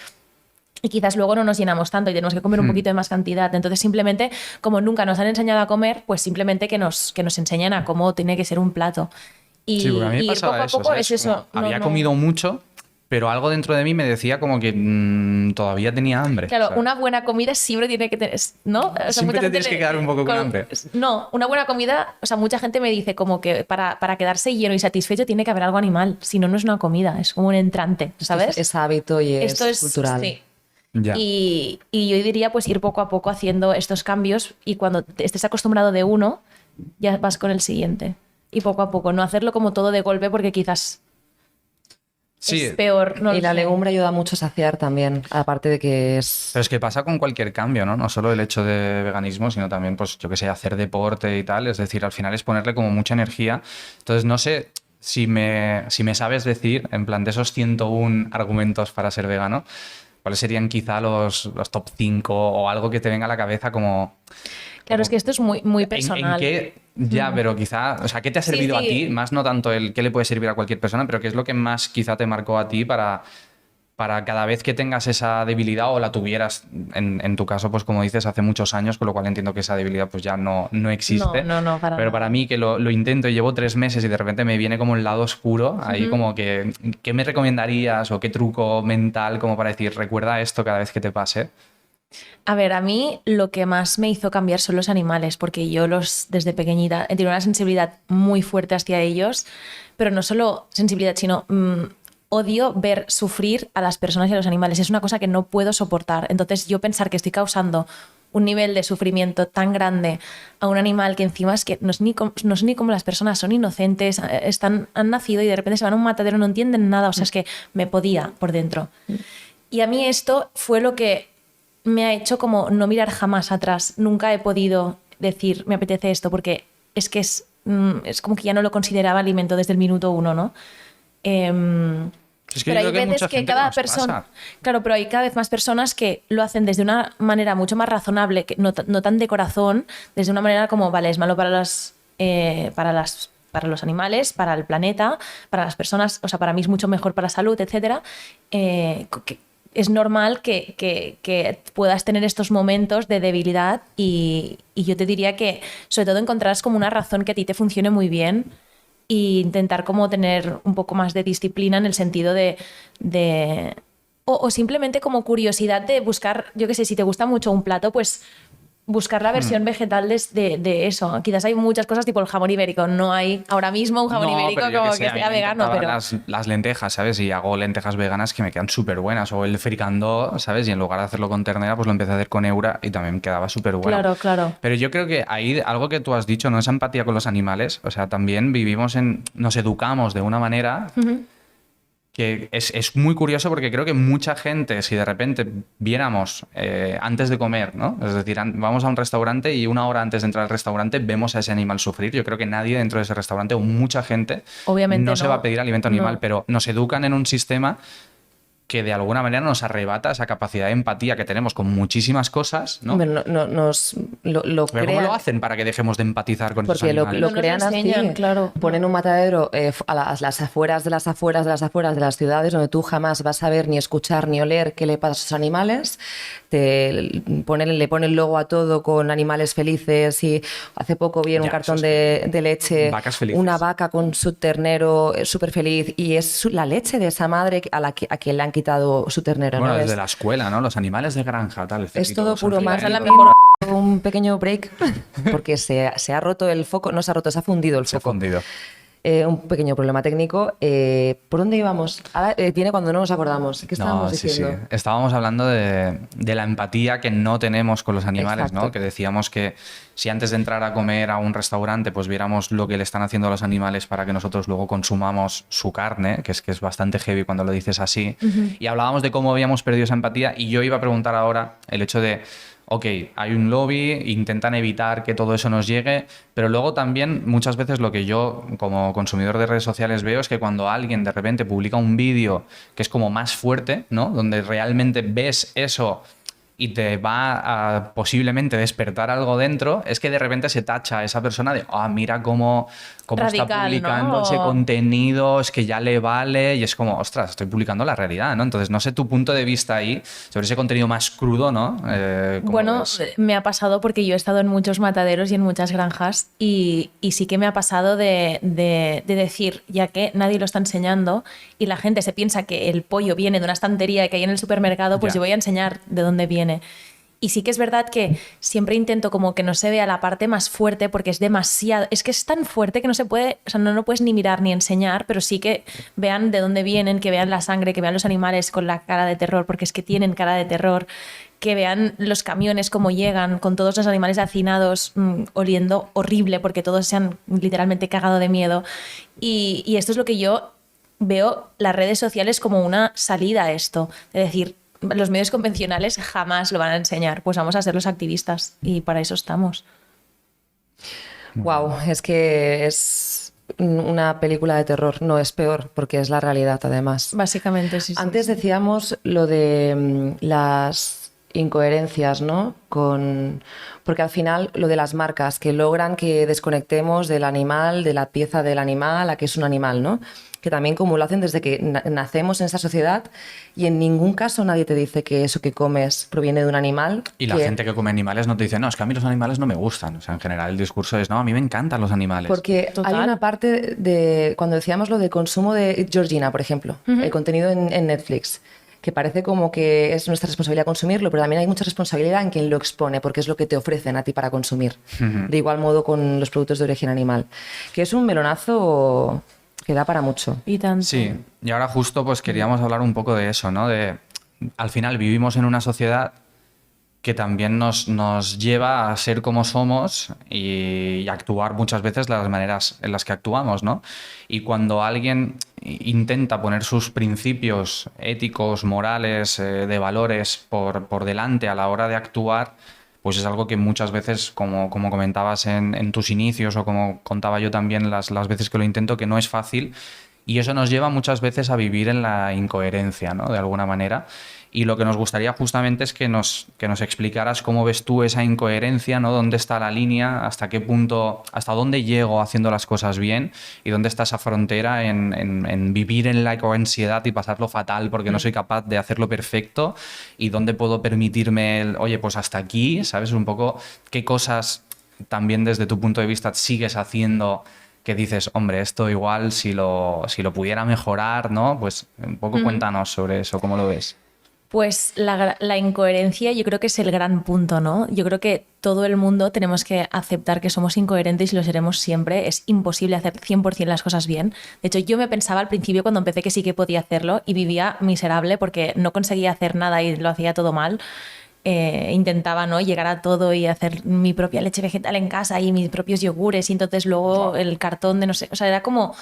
Y quizás luego no nos llenamos tanto y tenemos que comer un poquito de más cantidad. Entonces, simplemente, como nunca nos han enseñado a comer, pues simplemente que nos enseñen a cómo tiene que ser un plato. Y, Sí, porque a mí me y pasaba poco a eso, poco ¿sabes? es eso. Como había comido mucho, pero algo dentro de mí me decía como que todavía tenía hambre. Claro, ¿sabes? una buena comida siempre tiene que tener, ¿no? O sea, Siempre mucha te gente tienes que quedar un poco con hambre. No, una buena comida, o sea, mucha gente me dice como que para quedarse lleno y satisfecho tiene que haber algo animal. Si no, no es una comida, es como un entrante, ¿sabes? Es hábito y Esto es cultural. Sí. Ya. Y yo diría pues ir poco a poco haciendo estos cambios y cuando estés acostumbrado de uno, ya vas con el siguiente. Y poco a poco, no hacerlo como todo de golpe porque quizás Sí, es peor. No Y lo la sé. legumbre ayuda mucho a saciar también, aparte de que es... pero es que pasa con cualquier cambio, ¿no? No solo el hecho de veganismo, sino también, pues, yo qué sé, hacer deporte y tal. Es decir, al final es ponerle como mucha energía. Entonces, no sé si me sabes decir, en plan, de esos 101 argumentos para ser vegano, ¿cuáles serían quizá los top 5 o algo que te venga a la cabeza como... Claro, es que esto es muy, muy ¿En personal. qué? Ya, pero quizá, o sea, ¿qué te ha Sí, servido a sí. ti? Más no tanto el qué le puede servir a cualquier persona, pero qué es lo que más quizá te marcó a ti para cada vez que tengas esa debilidad o la tuvieras, en tu caso, pues como dices, hace muchos años, con lo cual entiendo que esa debilidad pues ya no existe. No, para Pero nada. para mí que lo intento y llevo 3 meses y de repente me viene como el lado oscuro, ahí como que, ¿qué me recomendarías o qué truco mental como para decir, recuerda esto cada vez que te pase? A ver, a mí lo que más me hizo cambiar son los animales, porque yo desde pequeñita he tenido una sensibilidad muy fuerte hacia ellos, pero no solo sensibilidad, sino odio ver sufrir a las personas y a los animales. Es una cosa que no puedo soportar. Entonces yo pensar que estoy causando un nivel de sufrimiento tan grande a un animal que encima es que no es ni como las personas, son inocentes, han nacido y de repente se van a un matadero, no entienden nada, o sea, es que me podía por dentro. Y a mí esto fue lo que me ha hecho como no mirar jamás atrás. Nunca he podido decir, me apetece esto, porque es que es como que ya no lo consideraba alimento desde el minuto uno, ¿no? Es que Pero yo hay creo que veces mucha que gente cada nos persona, pasa. claro, pero hay cada vez más personas que lo hacen desde una manera mucho más razonable, que no tan de corazón, desde una manera como, vale, es malo para los animales, para el planeta, para las personas, o sea, para mí es mucho mejor para la salud, etcétera. Que es normal que puedas tener estos momentos de debilidad y yo te diría que sobre todo encontrarás como una razón que a ti te funcione muy bien e intentar como tener un poco más de disciplina en el sentido o simplemente como curiosidad de buscar, yo qué sé, si te gusta mucho un plato, pues buscar la versión vegetal de eso. Quizás hay muchas cosas tipo el jamón ibérico. No hay ahora mismo un jamón No, ibérico pero yo como que sé, que a mí sea me vegano, encantaban pero... las lentejas, ¿sabes? Y hago lentejas veganas que me quedan súper buenas. O el fricandó, ¿sabes? Y en lugar de hacerlo con ternera, pues lo empecé a hacer con eura y también me quedaba súper bueno. Claro, claro. Pero yo creo que ahí algo que tú has dicho, no es empatía con los animales. O sea, también nos educamos de una manera que es muy curioso porque creo que mucha gente, si de repente viéramos antes de comer, ¿no? Es decir, vamos a un restaurante y una hora antes de entrar al restaurante vemos a ese animal sufrir. Yo creo que nadie dentro de ese restaurante o mucha gente Obviamente no se va a no. pedir alimento animal, No. pero nos educan en un sistema que de alguna manera nos arrebata esa capacidad de empatía que tenemos con muchísimas cosas, ¿no? Hombre, lo Pero ¿cómo crean. lo hacen para que dejemos de empatizar con esos Porque animales? lo No nos crean enseñan, así. claro. Ponen un matadero a las afueras de las afueras de las afueras de las ciudades donde tú jamás vas a ver ni escuchar ni oler qué le pasa a esos animales. Le ponen logo a todo con animales felices y hace poco vi en un Ya, cartón eso es de leche vacas felices. una vaca con su ternero súper feliz y es la leche de esa madre a quien le han quitado su ternero. Bueno, ¿no? desde la escuela, ¿no? Los animales de granja, tal. Es todo puro Esa es la marketing. mejor. Un pequeño break porque se ha roto el foco, no se ha roto, se ha fundido el Se ha foco. fundido. Un pequeño problema técnico. ¿Por dónde íbamos? Ahora viene cuando no nos acordamos. ¿Qué estábamos No, sí, sí. diciendo? Estábamos hablando de la empatía que no tenemos con los animales, ¿no? Exacto. Que decíamos que si antes de entrar a comer a un restaurante, pues viéramos lo que le están haciendo a los animales para que nosotros luego consumamos su carne, que es bastante heavy cuando lo dices así. Y hablábamos de cómo habíamos perdido esa empatía y yo iba a preguntar ahora el hecho de, ok, hay un lobby, intentan evitar que todo eso nos llegue, pero luego también muchas veces lo que yo como consumidor de redes sociales veo es que cuando alguien de repente publica un vídeo que es como más fuerte, ¿no? Donde realmente ves eso y te va a posiblemente despertar algo dentro, es que de repente se tacha a esa persona de, mira cómo está Radical, publicando ¿no? ese contenido, es que ya le vale, y es como, ostras, estoy publicando la realidad, ¿no? Entonces, no sé tu punto de vista ahí sobre ese contenido más crudo, ¿no? ¿Cómo lo Bueno, ves? me ha pasado porque yo he estado en muchos mataderos y en muchas granjas y sí que me ha pasado de decir, ya que nadie lo está enseñando y la gente se piensa que el pollo viene de una estantería que hay en el supermercado, pues Ya. yo voy a enseñar de dónde viene. Y sí que es verdad que siempre intento como que no se vea la parte más fuerte porque es demasiado, es que es tan fuerte que no se puede, o sea, no lo puedes ni mirar ni enseñar, pero sí que vean de dónde vienen, que vean la sangre, que vean los animales con la cara de terror, porque es que tienen cara de terror, que vean los camiones cómo llegan con todos los animales hacinados, oliendo horrible porque todos se han literalmente cagado de miedo. Y esto es lo que yo veo las redes sociales como una salida a esto, es decir, los medios convencionales jamás lo van a enseñar, pues vamos a ser los activistas y para eso estamos. Wow, es que es una película de terror. No, es peor porque es la realidad además. Básicamente, sí. Antes decíamos lo de las incoherencias, ¿no? Porque al final lo de las marcas que logran que desconectemos del animal, de la pieza del animal, a que es un animal, ¿no? Que también como lo hacen desde que nacemos en esa sociedad y en ningún caso nadie te dice que eso que comes proviene de un animal. Y la gente que come animales no te dice, no, es que a mí los animales no me gustan. O sea, en general el discurso es, no, a mí me encantan los animales. Porque Total. hay una parte de, cuando decíamos lo de consumo de Georgina, por ejemplo, el contenido en Netflix, que parece como que es nuestra responsabilidad consumirlo, pero también hay mucha responsabilidad en quien lo expone, porque es lo que te ofrecen a ti para consumir. De igual modo con los productos de origen animal, que es un melonazo que da para mucho. Y tanto. Sí, y ahora justo pues queríamos hablar un poco de eso, ¿no? De, al final vivimos en una sociedad que también nos lleva a ser como somos y actuar muchas veces de las maneras en las que actuamos, ¿no? Y cuando alguien intenta poner sus principios éticos, morales, de valores por delante a la hora de actuar, pues es algo que muchas veces, como comentabas en tus inicios o como contaba yo también las veces que lo intento, que no es fácil Y eso nos lleva muchas veces a vivir en la incoherencia, ¿no? De alguna manera. Y lo que nos gustaría justamente es que nos explicaras cómo ves tú esa incoherencia, ¿no? ¿Dónde está la línea? ¿Hasta qué punto, hasta dónde llego haciendo las cosas bien? ¿Y dónde está esa frontera en vivir en la ansiedad y pasarlo fatal porque no soy capaz de hacerlo perfecto? ¿Y dónde puedo permitirme oye, pues hasta aquí, ¿sabes? Un poco qué cosas también desde tu punto de vista sigues haciendo que dices, hombre, esto igual si lo pudiera mejorar, ¿no? Pues un poco cuéntanos sobre eso, ¿cómo lo ves? Pues la incoherencia yo creo que es el gran punto, ¿no? Yo creo que todo el mundo tenemos que aceptar que somos incoherentes y lo seremos siempre. Es imposible hacer 100% las cosas bien. De hecho, yo me pensaba al principio cuando empecé que sí que podía hacerlo y vivía miserable porque no conseguía hacer nada y lo hacía todo mal. Intentaba, ¿no?, llegar a todo y hacer mi propia leche vegetal en casa y mis propios yogures y entonces luego el cartón de no sé... O sea, era como...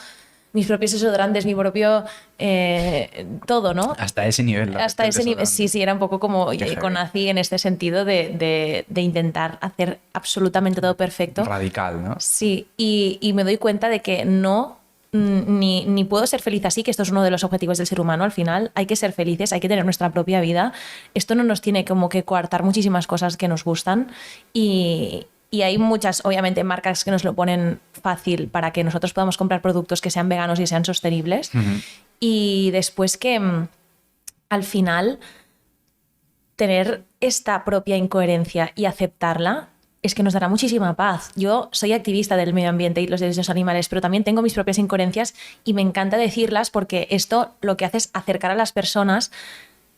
mis propios desodorantes, mi propio todo, ¿no? Hasta ese nivel. Hasta ese nivel, sí, era un poco como Conazi en este sentido de intentar hacer absolutamente todo perfecto. Radical, ¿no? Sí, y me doy cuenta de que no, ni puedo ser feliz así, que esto es uno de los objetivos del ser humano al final. Hay que ser felices, hay que tener nuestra propia vida. Esto no nos tiene como que coartar muchísimas cosas que nos gustan y hay muchas, obviamente, marcas que nos lo ponen fácil para que nosotros podamos comprar productos que sean veganos y sean sostenibles. Y después que al final tener esta propia incoherencia y aceptarla es que nos dará muchísima paz. Yo soy activista del medio ambiente y los derechos animales, pero también tengo mis propias incoherencias y me encanta decirlas porque esto lo que hace es acercar a las personas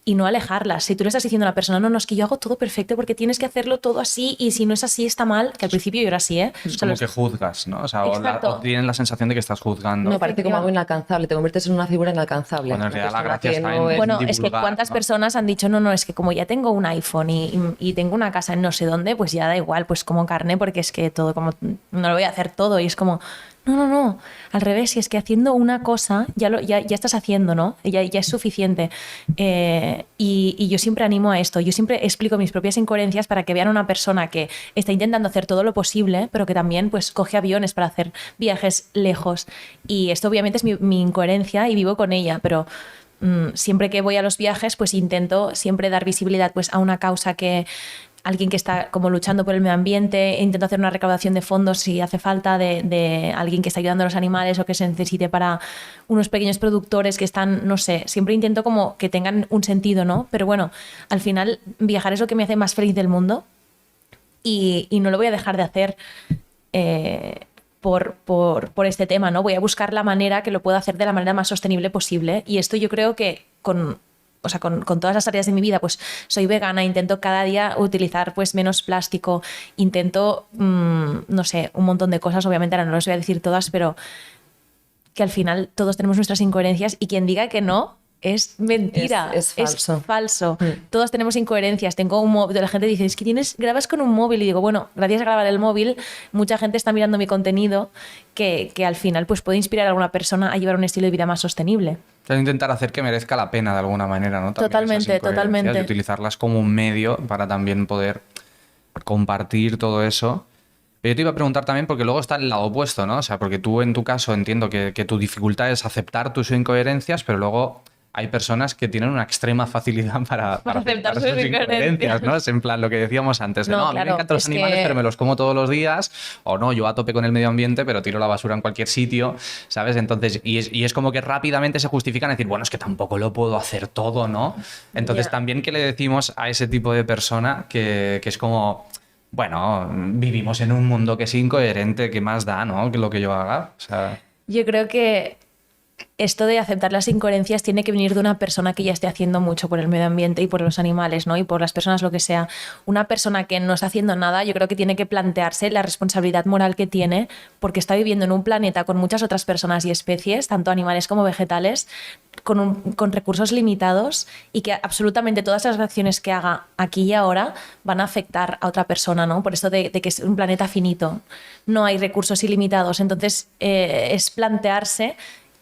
y no alejarlas. Si tú le estás diciendo a la persona, no, es que yo hago todo perfecto porque tienes que hacerlo todo así y si no es así está mal, que al principio yo era así, ¿eh? Es como que juzgas, ¿no? O sea, o tienes la sensación de que estás juzgando. Me parece como algo inalcanzable, te conviertes en una figura inalcanzable. Bueno, en realidad la gracia está no en Bueno, divulgar, es que cuántas personas han dicho, no, es que como ya tengo un iPhone y tengo una casa en no sé dónde, pues ya da igual, pues como carne, porque es que todo, como no lo voy a hacer todo y es como... No, al revés, si es que haciendo una cosa ya estás haciendo, ¿no? Ya es suficiente. Y yo siempre animo a esto, yo siempre explico mis propias incoherencias para que vean a una persona que está intentando hacer todo lo posible, pero que también pues coge aviones para hacer viajes lejos. Y esto obviamente es mi incoherencia y vivo con ella, pero siempre que voy a los viajes pues intento siempre dar visibilidad pues a una causa que... alguien que está como luchando por el medio ambiente, intento hacer una recaudación de fondos si hace falta de alguien que está ayudando a los animales o que se necesite para unos pequeños productores que están, no sé, siempre intento como que tengan un sentido, ¿no? Pero bueno, al final viajar es lo que me hace más feliz del mundo y no lo voy a dejar de hacer por este tema, ¿no? Voy a buscar la manera que lo pueda hacer de la manera más sostenible posible y esto yo creo que con todas las áreas de mi vida, pues soy vegana, intento cada día utilizar pues menos plástico, intento, no sé, un montón de cosas, obviamente ahora no las voy a decir todas, pero que al final todos tenemos nuestras incoherencias y quien diga que no, es mentira, es falso. Es falso. Todos tenemos incoherencias. Tengo un móvil, la gente dice, es que grabas con un móvil y digo, bueno, gracias a grabar el móvil, mucha gente está mirando mi contenido que al final pues puede inspirar a alguna persona a llevar un estilo de vida más sostenible. Intentar hacer que merezca la pena de alguna manera, ¿no? También totalmente. Y utilizarlas como un medio para también poder compartir todo eso. Pero yo te iba a preguntar también, porque luego está el lado opuesto, ¿no? O sea, porque tú en tu caso entiendo que tu dificultad es aceptar tus incoherencias, pero luego hay personas que tienen una extrema facilidad para aceptar sus incoherencias, ¿no? Es en plan lo que decíamos antes, de, a mí me encantan los animales, pero me los como todos los días, o no, yo a tope con el medio ambiente, pero tiro la basura en cualquier sitio, ¿sabes? Entonces, y es como que rápidamente se justifican a decir, bueno, es que tampoco lo puedo hacer todo, ¿no? Entonces, también, ¿qué le decimos a ese tipo de persona que es como... Bueno, vivimos en un mundo que es incoherente, ¿qué más da, no? Que lo que yo haga. O sea... Yo creo que esto de aceptar las incoherencias tiene que venir de una persona que ya esté haciendo mucho por el medio ambiente y por los animales, ¿no? Y por las personas, lo que sea. Una persona que no está haciendo nada, yo creo que tiene que plantearse la responsabilidad moral que tiene porque está viviendo en un planeta con muchas otras personas y especies, tanto animales como vegetales, con recursos limitados y que absolutamente todas las acciones que haga aquí y ahora van a afectar a otra persona, ¿no? Por eso de que es un planeta finito. No hay recursos ilimitados. Entonces, es plantearse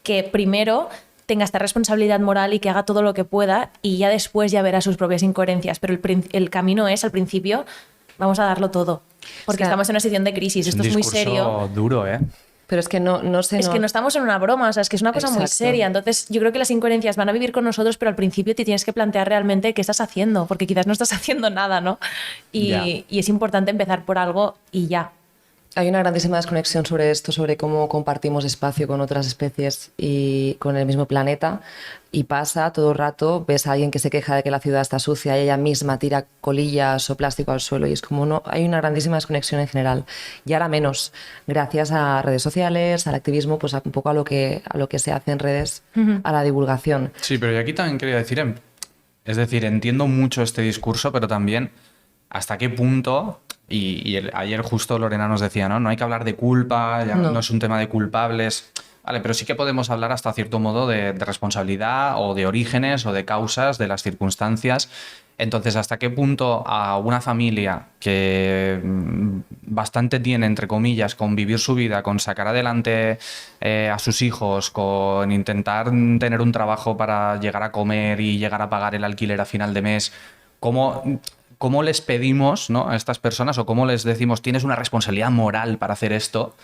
que primero tenga esta responsabilidad moral y que haga todo lo que pueda y ya después ya verá sus propias incoherencias. Pero el camino es, al principio, vamos a darlo todo. Porque estamos en una situación de crisis. Esto es muy serio. Duro, ¿eh? Pero es que no sé... Es que no estamos en una broma, o sea, es que es una cosa muy Exacto. seria. Entonces, yo creo que las incoherencias van a vivir con nosotros, pero al principio te tienes que plantear realmente qué estás haciendo, porque quizás no estás haciendo nada, ¿no? Ya. Y es importante empezar por algo y ya. Hay una grandísima desconexión sobre esto, sobre cómo compartimos espacio con otras especies y con el mismo planeta. Y pasa todo el rato, ves a alguien que se queja de que la ciudad está sucia y ella misma tira colillas o plástico al suelo. Y es como, no, hay una grandísima desconexión en general. Y ahora menos, gracias a redes sociales, al activismo, pues un poco a lo que se hace en redes, a la divulgación. Sí, pero yo aquí también quería decir, es decir, entiendo mucho este discurso, pero también hasta qué punto, ayer justo Lorena nos decía, ¿no? No hay que hablar de culpa, ya No. no es un tema de culpables, vale, pero sí que podemos hablar hasta cierto modo de responsabilidad o de orígenes o de causas de las circunstancias. Entonces, ¿hasta qué punto a una familia que bastante tiene, entre comillas, con vivir su vida, con sacar adelante a sus hijos, con intentar tener un trabajo para llegar a comer y llegar a pagar el alquiler a final de mes, cómo les pedimos, ¿no?, a estas personas o cómo les decimos, tienes una responsabilidad moral para hacer esto?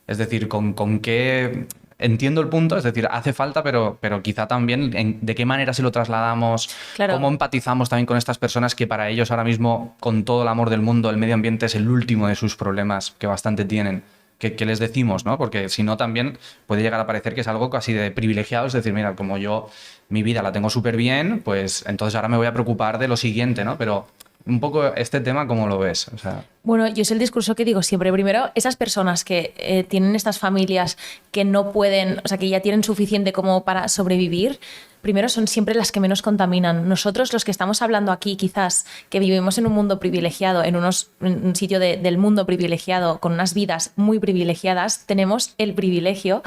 Es decir, con qué... Entiendo el punto, es decir, hace falta, pero quizá también de qué manera se lo trasladamos, Claro. cómo empatizamos también con estas personas que para ellos ahora mismo, con todo el amor del mundo, el medio ambiente es el último de sus problemas que bastante tienen. ¿Qué les decimos, no? Porque si no también puede llegar a parecer que es algo casi de privilegiado, es decir, mira, como yo mi vida la tengo súper bien, pues entonces ahora me voy a preocupar de lo siguiente, ¿no? Pero un poco este tema, ¿cómo lo ves? O sea... Bueno, yo es el discurso que digo siempre. Primero, esas personas que tienen estas familias que no pueden, o sea, que ya tienen suficiente como para sobrevivir, primero son siempre las que menos contaminan. Nosotros, los que estamos hablando aquí, quizás, que vivimos en un mundo privilegiado, en un sitio del mundo privilegiado, con unas vidas muy privilegiadas, tenemos el privilegio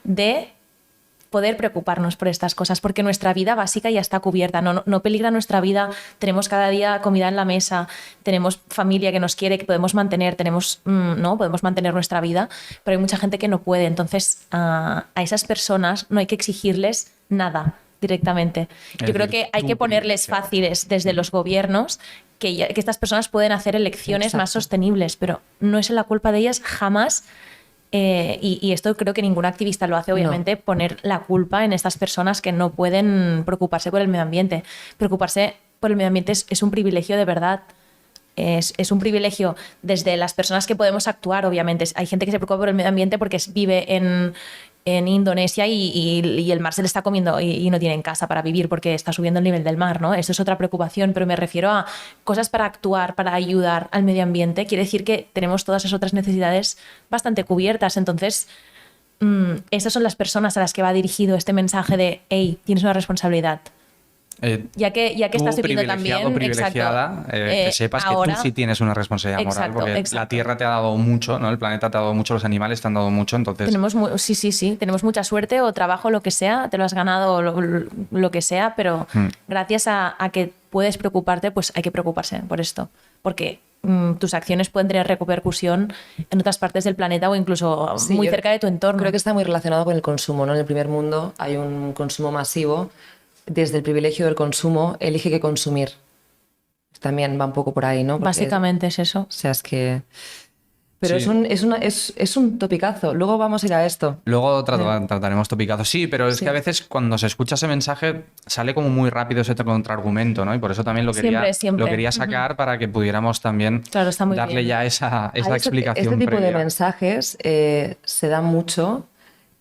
de poder preocuparnos por estas cosas, porque nuestra vida básica ya está cubierta, no peligra nuestra vida, tenemos cada día comida en la mesa, tenemos familia que nos quiere, que podemos mantener, podemos mantener nuestra vida, pero hay mucha gente que no puede. Entonces, a esas personas no hay que exigirles nada directamente. Yo creo que hay que ponerles fáciles desde los gobiernos que estas personas pueden hacer elecciones más sostenibles, pero no es la culpa de ellas jamás. Y esto creo que ningún activista lo hace, obviamente, poner la culpa en estas personas que no pueden preocuparse por el medio ambiente. Preocuparse por el medio ambiente es un privilegio de verdad. Es un privilegio desde las personas que podemos actuar, obviamente. Hay gente que se preocupa por el medio ambiente porque vive en Indonesia y el mar se le está comiendo y no tienen casa para vivir porque está subiendo el nivel del mar, ¿no? Eso es otra preocupación, pero me refiero a cosas para actuar, para ayudar al medio ambiente. Quiere decir que tenemos todas esas otras necesidades bastante cubiertas. Entonces, esas son las personas a las que va dirigido este mensaje de hey, tienes una responsabilidad. Ya que estás viviendo también, privilegiada, que sepas ahora, que tú sí tienes una responsabilidad moral, porque la Tierra te ha dado mucho, ¿no? El planeta te ha dado mucho, los animales te han dado mucho, entonces... Sí, tenemos mucha suerte o trabajo, lo que sea, te lo has ganado lo que sea, pero gracias a que puedes preocuparte, pues hay que preocuparse por esto, porque tus acciones pueden tener repercusión en otras partes del planeta o incluso muy cerca de tu entorno. Creo que está muy relacionado con el consumo, ¿no? En el primer mundo hay un consumo masivo. Desde el privilegio del consumo, elige qué consumir. También va un poco por ahí, ¿no? Porque, básicamente es eso. O sea, es que... Pero sí. es un topicazo. Luego vamos a ir a esto. Luego trataremos topicazos. Sí, pero es que a veces cuando se escucha ese mensaje sale como muy rápido ese contraargumento, ¿no? Y por eso también lo quería sacar para que pudiéramos también darle bien. ya esa explicación Este tipo previa. de mensajes se dan mucho.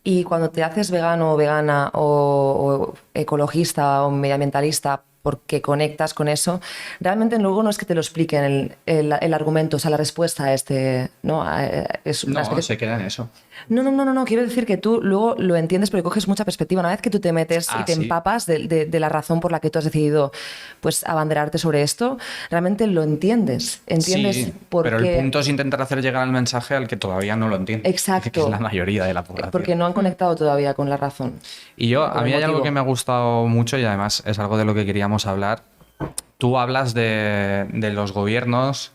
Y cuando te haces vegano o vegana o ecologista o medioambientalista porque conectas con eso, realmente luego no es que te lo expliquen el argumento, o sea, la respuesta a este... No, se queda en eso. No, quiero decir que tú luego lo entiendes porque coges mucha perspectiva. Una vez que tú te metes y te empapas de la razón por la que tú has decidido pues abanderarte sobre esto, realmente lo entiendes. Entiendes por qué... Pero el punto es intentar hacer llegar el mensaje al que todavía no lo entiende. Exacto. Que es la mayoría de la población. Porque no han conectado todavía con la razón. Y a mí hay algo que me ha gustado mucho y además es algo de lo que queríamos hablar. Tú hablas de los gobiernos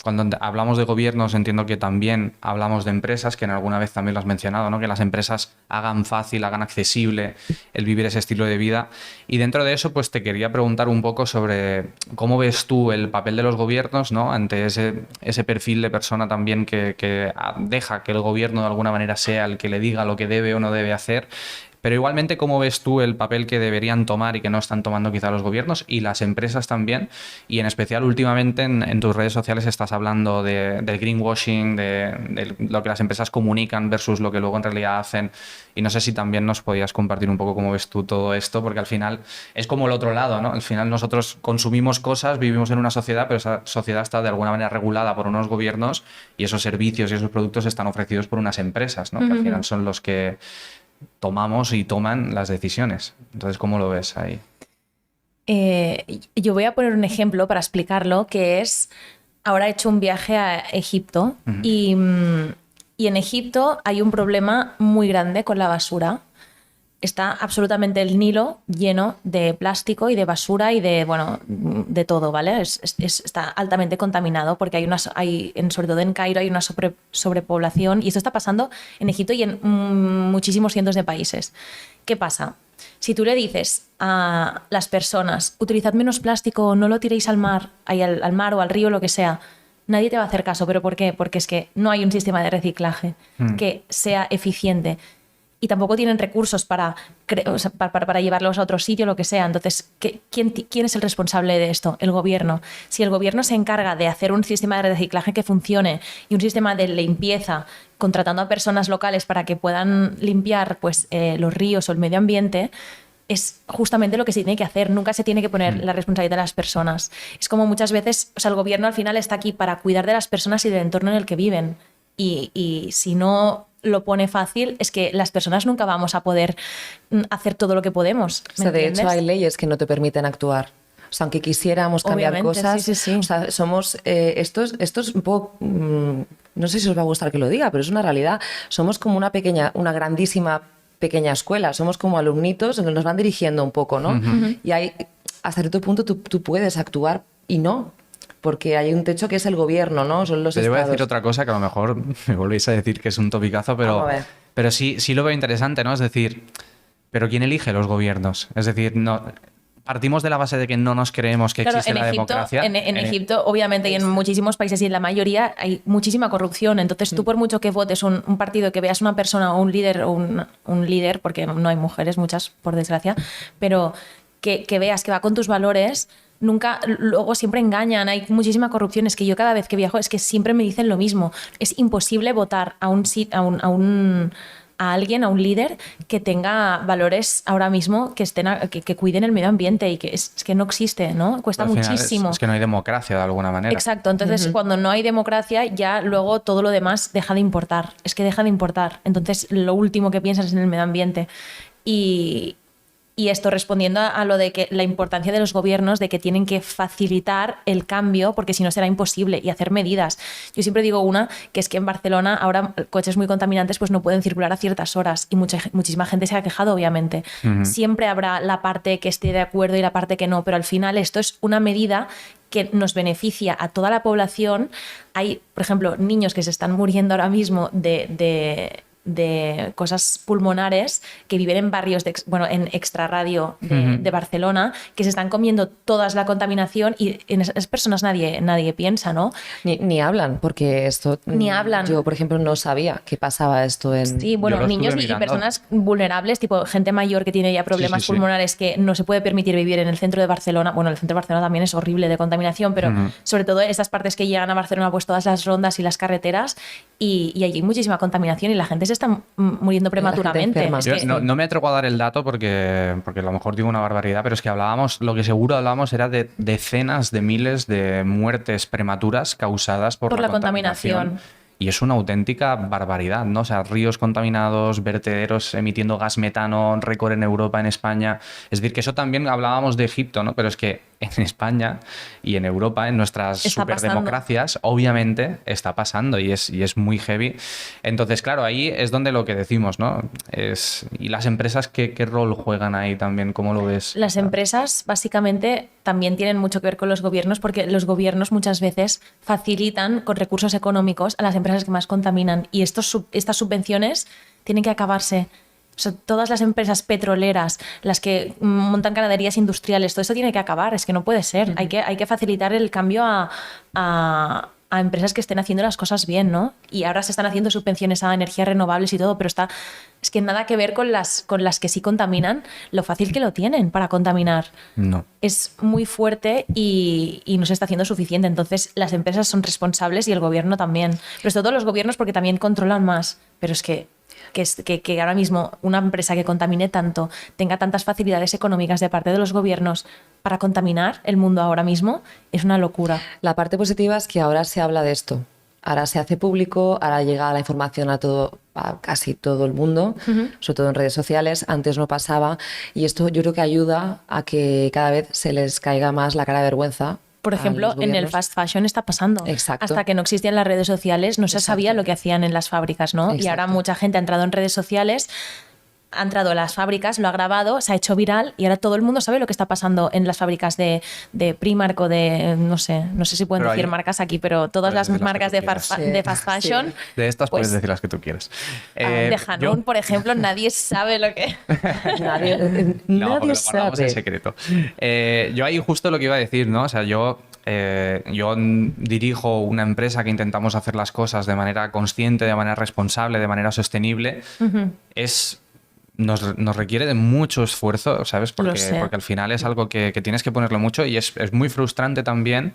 cuando hablamos de gobiernos entiendo que también hablamos de empresas, que en alguna vez también lo has mencionado, ¿no? Que las empresas hagan fácil, hagan accesible el vivir ese estilo de vida. Y dentro de eso, pues te quería preguntar un poco sobre cómo ves tú el papel de los gobiernos, ¿no? Ante ese perfil de persona también que deja que el gobierno de alguna manera sea el que le diga lo que debe o no debe hacer. Pero igualmente, ¿cómo ves tú el papel que deberían tomar y que no están tomando quizá los gobiernos y las empresas también? Y en especial últimamente en tus redes sociales estás hablando del greenwashing, de lo que las empresas comunican versus lo que luego en realidad hacen. Y no sé si también nos podías compartir un poco cómo ves tú todo esto, porque al final es como el otro lado, ¿no? Al final nosotros consumimos cosas, vivimos en una sociedad, pero esa sociedad está de alguna manera regulada por unos gobiernos y esos servicios y esos productos están ofrecidos por unas empresas, ¿no? Que al final son los que tomamos y toman las decisiones. Entonces, ¿cómo lo ves ahí? Yo voy a poner un ejemplo para explicarlo, que es, ahora he hecho un viaje a Egipto y en Egipto hay un problema muy grande con la basura. Está absolutamente el Nilo lleno de plástico y de basura y de, bueno, de todo, ¿vale? Está altamente contaminado porque sobre todo en Cairo hay una sobrepoblación y esto está pasando en Egipto y en muchísimos cientos de países. ¿Qué pasa? Si tú le dices a las personas, utilizad menos plástico, no lo tiréis al mar, al mar o al río, lo que sea, nadie te va a hacer caso. ¿Pero por qué? Porque es que no hay un sistema de reciclaje que sea eficiente. Y tampoco tienen recursos para llevarlos a otro sitio, lo que sea. Entonces, ¿quién es el responsable de esto? El gobierno. Si el gobierno se encarga de hacer un sistema de reciclaje que funcione y un sistema de limpieza, contratando a personas locales para que puedan limpiar pues, los ríos o el medio ambiente, es justamente lo que se tiene que hacer. Nunca se tiene que poner la responsabilidad de las personas. Es como muchas veces, o sea, el gobierno al final está aquí para cuidar de las personas y del entorno en el que viven. Y si no lo pone fácil, es que las personas nunca vamos a poder hacer todo lo que podemos. O sea, de hecho hay leyes que no te permiten actuar. O sea, aunque quisiéramos cambiar Obviamente, cosas, sí. O sea, somos, esto es un poco, no sé si os va a gustar que lo diga, pero es una realidad. Somos como una grandísima pequeña escuela, somos como alumnitos donde nos van dirigiendo un poco, ¿no? Y hay, hasta cierto punto tú puedes actuar y no. Porque hay un techo que es el gobierno, ¿no? Son los Te voy a estados. decir otra cosa que a lo mejor me volvéis a decir que es un topicazo, pero sí lo veo interesante, ¿no? Es decir, ¿pero quién elige los gobiernos? Es decir, no, partimos de la base de que no nos creemos que existe la democracia. En Egipto, obviamente, y en muchísimos países y en la mayoría hay muchísima corrupción. Entonces, tú por mucho que votes un partido, que veas una persona o un líder, porque no hay mujeres, muchas, por desgracia, pero que veas que va con tus valores, luego siempre engañan, hay muchísima corrupción. Es que yo cada vez que viajo es que siempre me dicen lo mismo. Es imposible votar a alguien, a un líder que tenga valores ahora mismo que cuiden el medio ambiente y que es que no existe, ¿no? Cuesta muchísimo. Es que no hay democracia de alguna manera. Exacto, entonces cuando no hay democracia ya luego todo lo demás deja de importar, es que deja de importar. Entonces lo último que piensas es en el medio ambiente. Y esto respondiendo a lo de que la importancia de los gobiernos, de que tienen que facilitar el cambio, porque si no será imposible, y hacer medidas. Yo siempre digo una, que es que en Barcelona ahora coches muy contaminantes pues no pueden circular a ciertas horas y muchísima gente se ha quejado, obviamente. Siempre habrá la parte que esté de acuerdo y la parte que no, pero al final esto es una medida que nos beneficia a toda la población. Hay, por ejemplo, niños que se están muriendo ahora mismo de cosas pulmonares que viven en barrios en extrarradio de Barcelona, que se están comiendo toda la contaminación y en esas personas nadie piensa, ¿no? Ni hablan, porque esto... Ni hablan. Yo, por ejemplo, no sabía que pasaba esto en... Sí, bueno, niños y personas vulnerables, tipo gente mayor que tiene ya problemas pulmonares que no se puede permitir vivir en el centro de Barcelona. Bueno, el centro de Barcelona también es horrible de contaminación, pero sobre todo estas partes que llegan a Barcelona, pues todas las rondas y las carreteras, y allí hay muchísima contaminación y la gente se está muriendo prematuramente. No me atrevo a dar el dato porque a lo mejor digo una barbaridad, pero es que lo que seguro hablábamos era de decenas de miles de muertes prematuras causadas por la contaminación. Y es una auténtica barbaridad, ¿no? O sea, ríos contaminados, vertederos emitiendo gas metano, récord en Europa, en España. Es decir, que eso también hablábamos de Egipto, ¿no? Pero es que en España y en Europa, en nuestras Está superdemocracias, obviamente está pasando y es muy heavy. Entonces, claro, ahí es donde lo que decimos, ¿no? ¿Y las empresas qué rol juegan ahí también? ¿Cómo lo ves? Las empresas básicamente también tienen mucho que ver con los gobiernos porque los gobiernos muchas veces facilitan con recursos económicos a las empresas que más contaminan y estas subvenciones tienen que acabarse. O sea, todas las empresas petroleras, las que montan ganaderías industriales, todo esto tiene que acabar, es que no puede ser. Hay que facilitar el cambio a empresas que estén haciendo las cosas bien, ¿no? Y ahora se están haciendo subvenciones a energías renovables y todo, pero es que nada que ver con las que sí contaminan, lo fácil que lo tienen para contaminar. No. Es muy fuerte y no se está haciendo suficiente. Entonces, las empresas son responsables y el gobierno también. Pero sobre todo los gobiernos porque también controlan más. Pero es que ahora mismo una empresa que contamine tanto, tenga tantas facilidades económicas de parte de los gobiernos para contaminar el mundo ahora mismo, es una locura. La parte positiva es que ahora se habla de esto. Ahora se hace público, ahora llega la información a casi todo el mundo, sobre todo en redes sociales. Antes no pasaba y esto yo creo que ayuda a que cada vez se les caiga más la cara de vergüenza. Por ejemplo, en el fast fashion está pasando. Exacto. Hasta que no existían las redes sociales no se sabía lo que hacían en las fábricas, ¿no? Exacto. Y ahora mucha gente ha entrado en redes sociales, ha entrado a las fábricas, lo ha grabado, se ha hecho viral y ahora todo el mundo sabe lo que está pasando en las fábricas de Primark o de, no sé si pueden Pero decir hay- marcas aquí, pero todas puedes las decir las marcas que de, tú quieras. de fast fashion. De estas pues, puedes decir las que tú quieras. de Hanun, por ejemplo, nadie sabe lo que... Nadie, No, nadie porque lo guardamos en sabe. secreto. Yo ahí justo lo que iba a decir, ¿no? O sea, yo dirijo una empresa que intentamos hacer las cosas de manera consciente, de manera responsable, de manera sostenible. Nos requiere de mucho esfuerzo, ¿sabes? Lo Porque sé. al final es algo que tienes que ponerle mucho y es muy frustrante también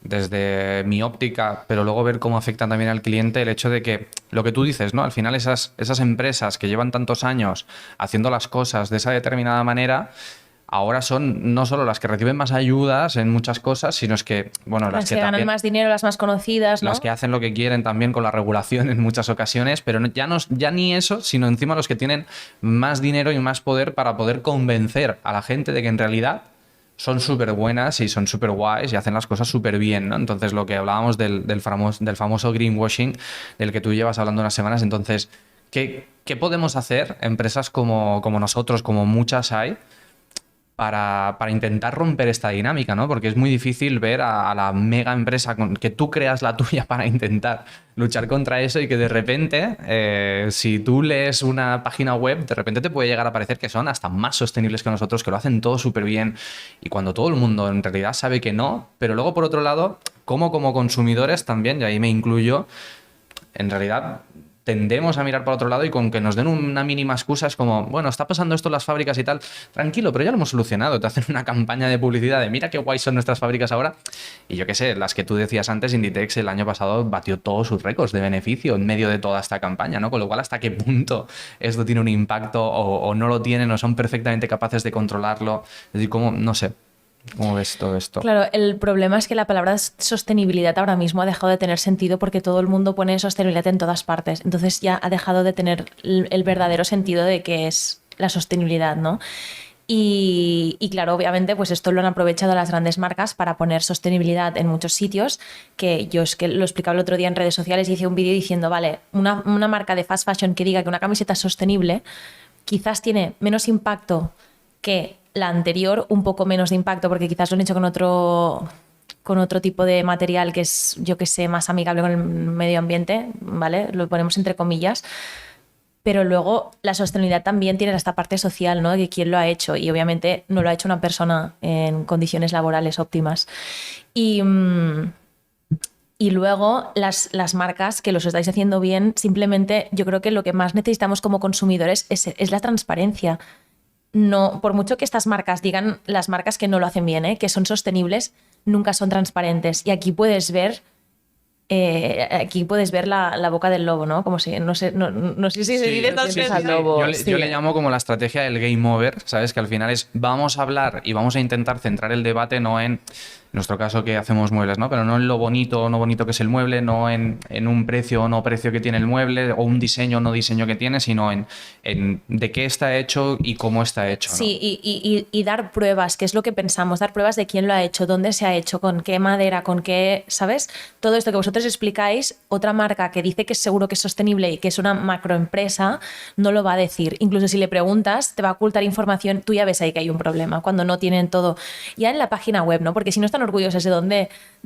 desde mi óptica, pero luego ver cómo afecta también al cliente el hecho de que lo que tú dices, ¿no? Al final esas empresas que llevan tantos años haciendo las cosas de esa determinada manera, ahora son no solo las que reciben más ayudas en muchas cosas, sino es que, bueno, Las que ganan también, más dinero, las más conocidas, ¿no? las que hacen lo que quieren también con la regulación en muchas ocasiones, pero ya ni eso, sino encima los que tienen más dinero y más poder para poder convencer a la gente de que en realidad son súper buenas y son súper guays y hacen las cosas súper bien, ¿no? Entonces, lo que hablábamos del famoso greenwashing, del que tú llevas hablando unas semanas, entonces, ¿qué podemos hacer empresas como nosotros, como muchas hay, para intentar romper esta dinámica, ¿no? Porque es muy difícil ver a la mega empresa que tú creas la tuya para intentar luchar contra eso y que de repente, si tú lees una página web, de repente te puede llegar a parecer que son hasta más sostenibles que nosotros, que lo hacen todo súper bien y cuando todo el mundo en realidad sabe que no, pero luego por otro lado, como consumidores también, y ahí me incluyo, en realidad tendemos a mirar para otro lado y con que nos den una mínima excusa es como, bueno, está pasando esto en las fábricas y tal, tranquilo, pero ya lo hemos solucionado. Te hacen una campaña de publicidad de mira qué guay son nuestras fábricas ahora. Y yo qué sé, las que tú decías antes, Inditex el año pasado batió todos sus récords de beneficio en medio de toda esta campaña, ¿no? Con lo cual, ¿hasta qué punto esto tiene un impacto o no lo tienen o son perfectamente capaces de controlarlo? Es decir, como, no sé. ¿Cómo ves todo esto? Claro, el problema es que la palabra sostenibilidad ahora mismo ha dejado de tener sentido porque todo el mundo pone sostenibilidad en todas partes. Entonces ya ha dejado de tener el verdadero sentido de qué es la sostenibilidad, ¿no? Y claro, obviamente, pues esto lo han aprovechado las grandes marcas para poner sostenibilidad en muchos sitios, que yo es que lo explicaba el otro día en redes sociales y hice un vídeo diciendo, vale, una marca de fast fashion que diga que una camiseta es sostenible quizás tiene menos impacto que la anterior, un poco menos de impacto porque quizás lo han hecho con otro tipo de material que es, yo que sé, más amigable con el medio ambiente, ¿vale? Lo ponemos entre comillas. Pero luego la sostenibilidad también tiene esta parte social, ¿no? De quién lo ha hecho. Y obviamente no lo ha hecho una persona en condiciones laborales óptimas. Y luego las marcas que los estáis haciendo bien, simplemente yo creo que lo que más necesitamos como consumidores es la transparencia. No, por mucho que estas marcas digan, las marcas que no lo hacen bien, que son sostenibles, nunca son transparentes. Y aquí puedes ver la boca del lobo, ¿no? Como si, no sé si se dice esta expresión. Yo le llamo como la estrategia del game over, ¿sabes? Que al final es vamos a hablar y vamos a intentar centrar el debate no en nuestro caso que hacemos muebles, ¿no? Pero no en lo bonito o no bonito que es el mueble, no en un precio o no precio que tiene el mueble, o un diseño o no diseño que tiene, sino en de qué está hecho y cómo está hecho, ¿no? Sí, y dar pruebas, que es lo que pensamos, dar pruebas de quién lo ha hecho, dónde se ha hecho, con qué madera, con qué, ¿sabes? Todo esto que vosotros explicáis, otra marca que dice que es seguro que es sostenible y que es una macroempresa, no lo va a decir. Incluso si le preguntas, te va a ocultar información, tú ya ves ahí que hay un problema, cuando no tienen todo ya en la página web, ¿no? Porque si no están orgullosos de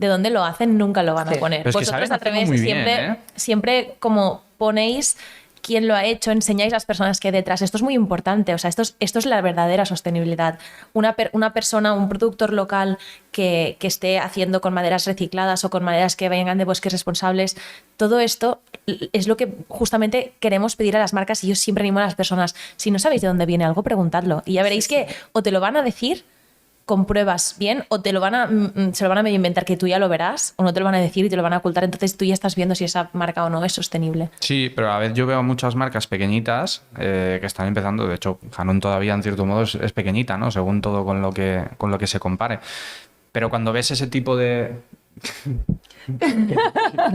dónde lo hacen, nunca lo van a Sí. poner. Pero es que Vosotros saben al hacerlo revés, muy siempre, bien, ¿eh? siempre como ponéis quién lo ha hecho, enseñáis las personas que hay detrás. Esto es muy importante, o sea, esto es la verdadera sostenibilidad. Una persona, un productor local que esté haciendo con maderas recicladas o con maderas que vengan de bosques responsables, todo esto es lo que justamente queremos pedir a las marcas y yo siempre animo a las personas, si no sabéis de dónde viene algo, preguntadlo y ya veréis que o te lo van a decir con pruebas bien o te lo van a, se lo van a medio inventar que tú ya lo verás o no te lo van a decir y te lo van a ocultar, entonces tú ya estás viendo si esa marca o no es sostenible. Sí, pero a veces yo veo muchas marcas pequeñitas que están empezando. De hecho, Hanon todavía en cierto modo es pequeñita, ¿no? Según todo con lo que se compare. Pero cuando ves ese tipo de...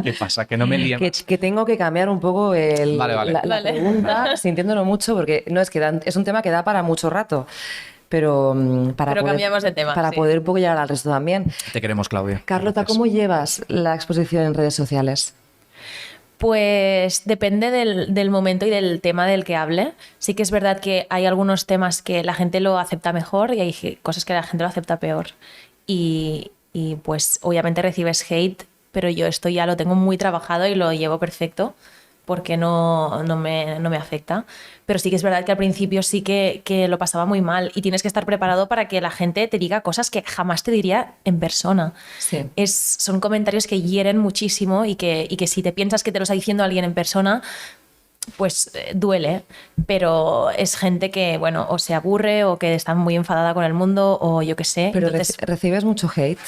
¿Qué pasa? Que no me líe más. Que tengo que cambiar un poco Vale. la Vale. pregunta, sintiéndolo mucho, porque no es que es un tema que da para mucho rato. Pero Pero cambiamos de tema, para sí. poder un poco llegar al resto también. Te queremos, Claudia. Carlota, Gracias. ¿cómo llevas la exposición en redes sociales? Pues depende del momento y del tema del que hable. Sí que es verdad que hay algunos temas que la gente lo acepta mejor y hay cosas que la gente lo acepta peor. Y pues obviamente recibes hate, pero yo esto ya lo tengo muy trabajado y lo llevo perfecto porque no me afecta. Pero sí que es verdad que al principio sí que lo pasaba muy mal y tienes que estar preparado para que la gente te diga cosas que jamás te diría en persona. Sí. Son comentarios que hieren muchísimo y que si te piensas que te lo está diciendo alguien en persona, pues duele, pero es gente que, bueno, o se aburre o que está muy enfadada con el mundo o yo qué sé. Pero Entonces, recibes mucho hate.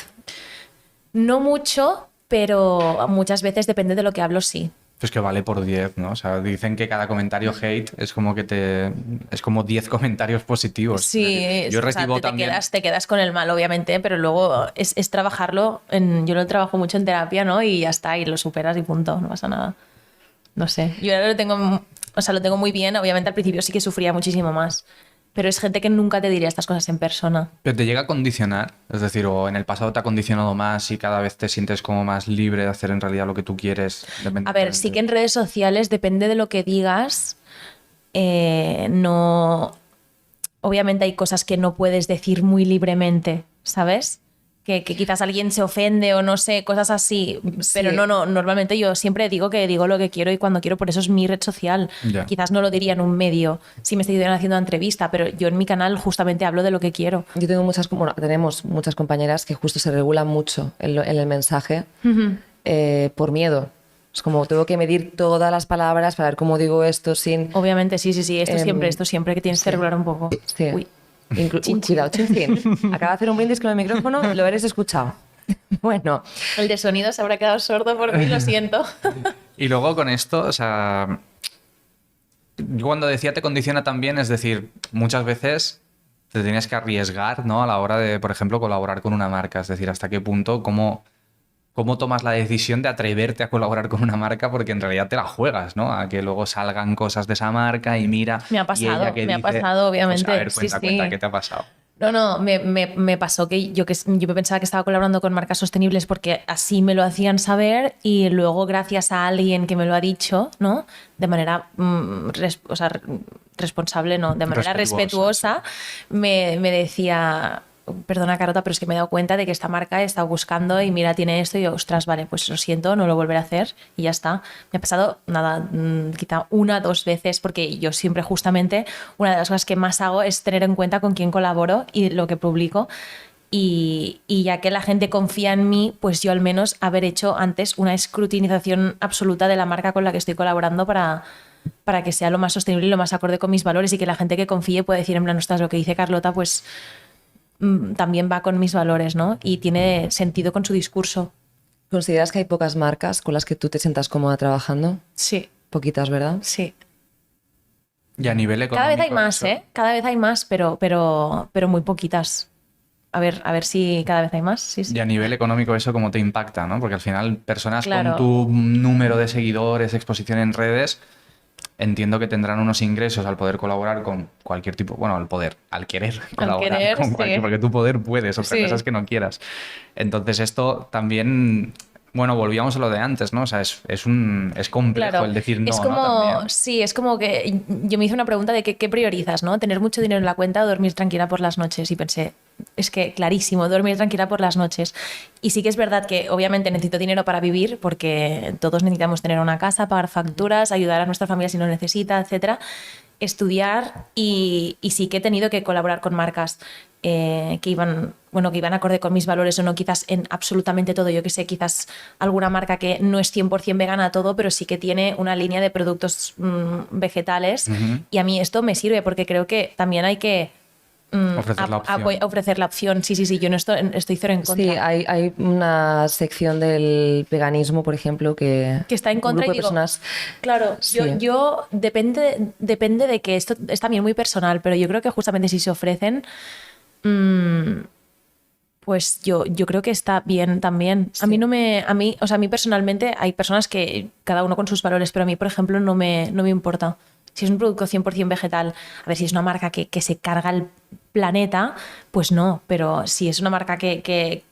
no mucho, pero muchas veces depende de lo que hablo, sí. Pues que vale por 10, ¿no? O sea, dicen que cada comentario hate es como es como 10 comentarios positivos. Sí, Es decir, yo o sea, recibo te también... quedas con el mal, obviamente, pero luego es trabajarlo. Yo lo trabajo mucho en terapia, ¿no? Y ya está, y lo superas y punto, no pasa nada. No sé. Yo ahora lo tengo muy bien. Obviamente al principio sí que sufría muchísimo más. Pero es gente que nunca te diría estas cosas en persona. Pero te llega a condicionar, es decir, o en el pasado te ha condicionado más y cada vez te sientes como más libre de hacer en realidad lo que tú quieres. A ver, sí que en redes sociales, depende de lo que digas, no... Obviamente hay cosas que no puedes decir muy libremente, ¿sabes? Que quizás alguien se ofende o no sé, cosas así. Pero Sí. no, normalmente yo siempre digo que digo lo que quiero y cuando quiero, por eso es mi red social. Ya. Quizás no lo diría en un medio si me estoy haciendo una entrevista, pero yo en mi canal justamente hablo de lo que quiero. Yo tenemos muchas compañeras que justo se regulan mucho en el mensaje por miedo. Es como tengo que medir todas las palabras para ver cómo digo esto sin... Obviamente, sí. Esto Em, siempre que tienes que regular un poco. Sí. Uy. Cuidado, chin. Acaba de hacer un brindis con el micrófono, lo habréis escuchado. Bueno, El de sonido se habrá quedado sordo por mí, lo siento. Y luego con esto, o sea, yo cuando decía te condiciona también, es decir, muchas veces te tienes que arriesgar, ¿no? A la hora de, por ejemplo, colaborar con una marca, es decir, hasta qué punto, cómo tomas la decisión de atreverte a colaborar con una marca porque en realidad te la juegas, ¿no? A que luego salgan cosas de esa marca y mira... Me ha y pasado, ella que me ha dice, pasado, obviamente. Pues, a ver, Sí, cuenta, sí. ¿qué te ha pasado? No, me pasó que yo me pensaba que estaba colaborando con marcas sostenibles porque así me lo hacían saber y luego gracias a alguien que me lo ha dicho, ¿no? De manera responsable, no, de manera respetuosa, me decía, perdona Carlota, pero es que me he dado cuenta de que esta marca he estado buscando y mira, tiene esto y yo, ostras, vale, pues lo siento, no lo volveré a hacer y ya está. Me ha pasado, nada, quizá 1 o 2 veces porque yo siempre justamente una de las cosas que más hago es tener en cuenta con quién colaboro y lo que publico. Y ya que la gente confía en mí, pues yo al menos haber hecho antes una escrutinización absoluta de la marca con la que estoy colaborando para que sea lo más sostenible y lo más acorde con mis valores y que la gente que confíe pueda decir, en plan, ostras, lo que dice Carlota, pues también va con mis valores, ¿no? Y tiene sentido con su discurso. ¿consideras que hay pocas marcas con las que tú te sientas cómoda trabajando? Sí, Poquitas, ¿verdad? sí. Y a nivel económico... Cada vez hay más, eso- ¿eh? Cada vez hay más, pero muy poquitas. a ver si cada vez hay más. Sí, sí. Y a nivel económico, ¿eso cómo te impacta, no? Porque al final, personas Claro. con tu número de seguidores, exposición en redes, entiendo que tendrán unos ingresos al poder colaborar con cualquier tipo, bueno, al querer colaborar querer, con sí. cualquier, porque tú poder puedes, otra Sí. cosa es que no quieras. Entonces esto también, bueno, volvíamos a lo de antes, ¿no? O sea, es complejo Claro, el decir no, es ¿no? como, También. sí, es como que yo me hice una pregunta de qué priorizas, ¿no? Tener mucho dinero en la cuenta o dormir tranquila por las noches. Y pensé, es que clarísimo, dormir tranquila por las noches. Y sí que es verdad que obviamente necesito dinero para vivir, porque todos necesitamos tener una casa, pagar facturas, ayudar a nuestra familia si lo necesita, etcétera. Estudiar y sí que he tenido que colaborar con marcas que iban, bueno, que iban acorde con mis valores o no, quizás en absolutamente todo. Yo que sé, quizás alguna marca que no es 100% vegana todo, pero sí que tiene una línea de productos vegetales. Ujú. Y a mí esto me sirve porque creo que también hay que Ofrecer la opción. ofrecer la opción. Sí, sí, sí, yo no estoy cero en contra. Sí, hay una sección del veganismo, por ejemplo, que Está en un contra grupo y de digo, personas. claro, Sí. yo depende de que esto es también muy personal, pero yo creo que justamente si se ofrecen, pues yo creo que está bien también. A mí no me, o sea, a mí personalmente hay personas que cada uno con sus valores, pero a mí, por ejemplo, no me importa. Si es un producto 100% vegetal, a ver si es una marca que se carga el planeta, pues no, pero si es una marca que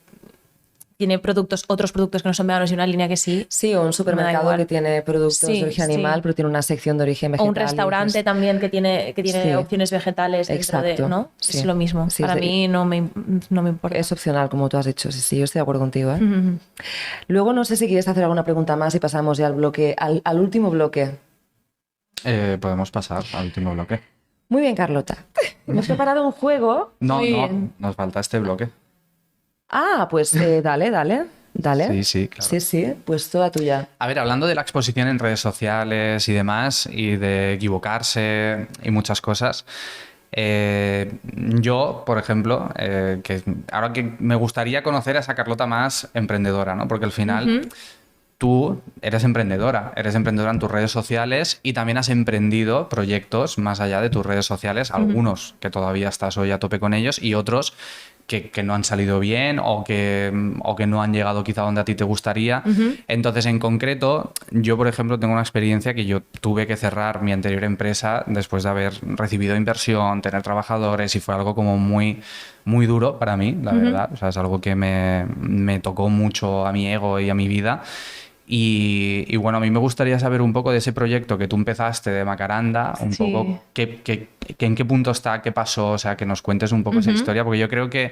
tiene otros productos que no son veganos y una línea que sí, Sí, o un me da supermercado igual. que tiene productos Sí, de origen sí. animal, pero tiene una sección de origen O vegetal. un restaurante y dices, también que tiene sí, opciones vegetales dentro de, exacto, ¿no? sí. Es lo mismo. Sí, Para mí no me importa. es opcional, como tú has dicho. Sí, sí, yo estoy de acuerdo contigo, ¿eh? Luego no sé si quieres hacer alguna pregunta más y pasamos ya al bloque, al último bloque. Podemos pasar al último bloque. Muy bien, Carlota. Hemos preparado un juego. No, Muy no, bien. nos falta este bloque. Ah, pues dale. Sí, sí, claro. Sí, sí, pues toda tuya. A ver, hablando de la exposición en redes sociales y demás, y de equivocarse y muchas cosas, yo, por ejemplo, que ahora que me gustaría conocer a esa Carlota más emprendedora, ¿no? Porque al final tú eres emprendedora en tus redes sociales y también has emprendido proyectos más allá de tus redes sociales, algunos que todavía estás hoy a tope con ellos y otros que no han salido bien o que no han llegado quizá donde a ti te gustaría. Entonces, en concreto, yo, por ejemplo, tengo una experiencia que yo tuve que cerrar mi anterior empresa después de haber recibido inversión, tener trabajadores y fue algo como muy, muy duro para mí, la verdad. O sea, es algo que me tocó mucho a mi ego y a mi vida. Y bueno, a mí me gustaría saber un poco de ese proyecto que tú empezaste de Macaranda, un Sí. poco en qué punto está, qué pasó, o sea, que nos cuentes un poco esa historia, porque yo creo que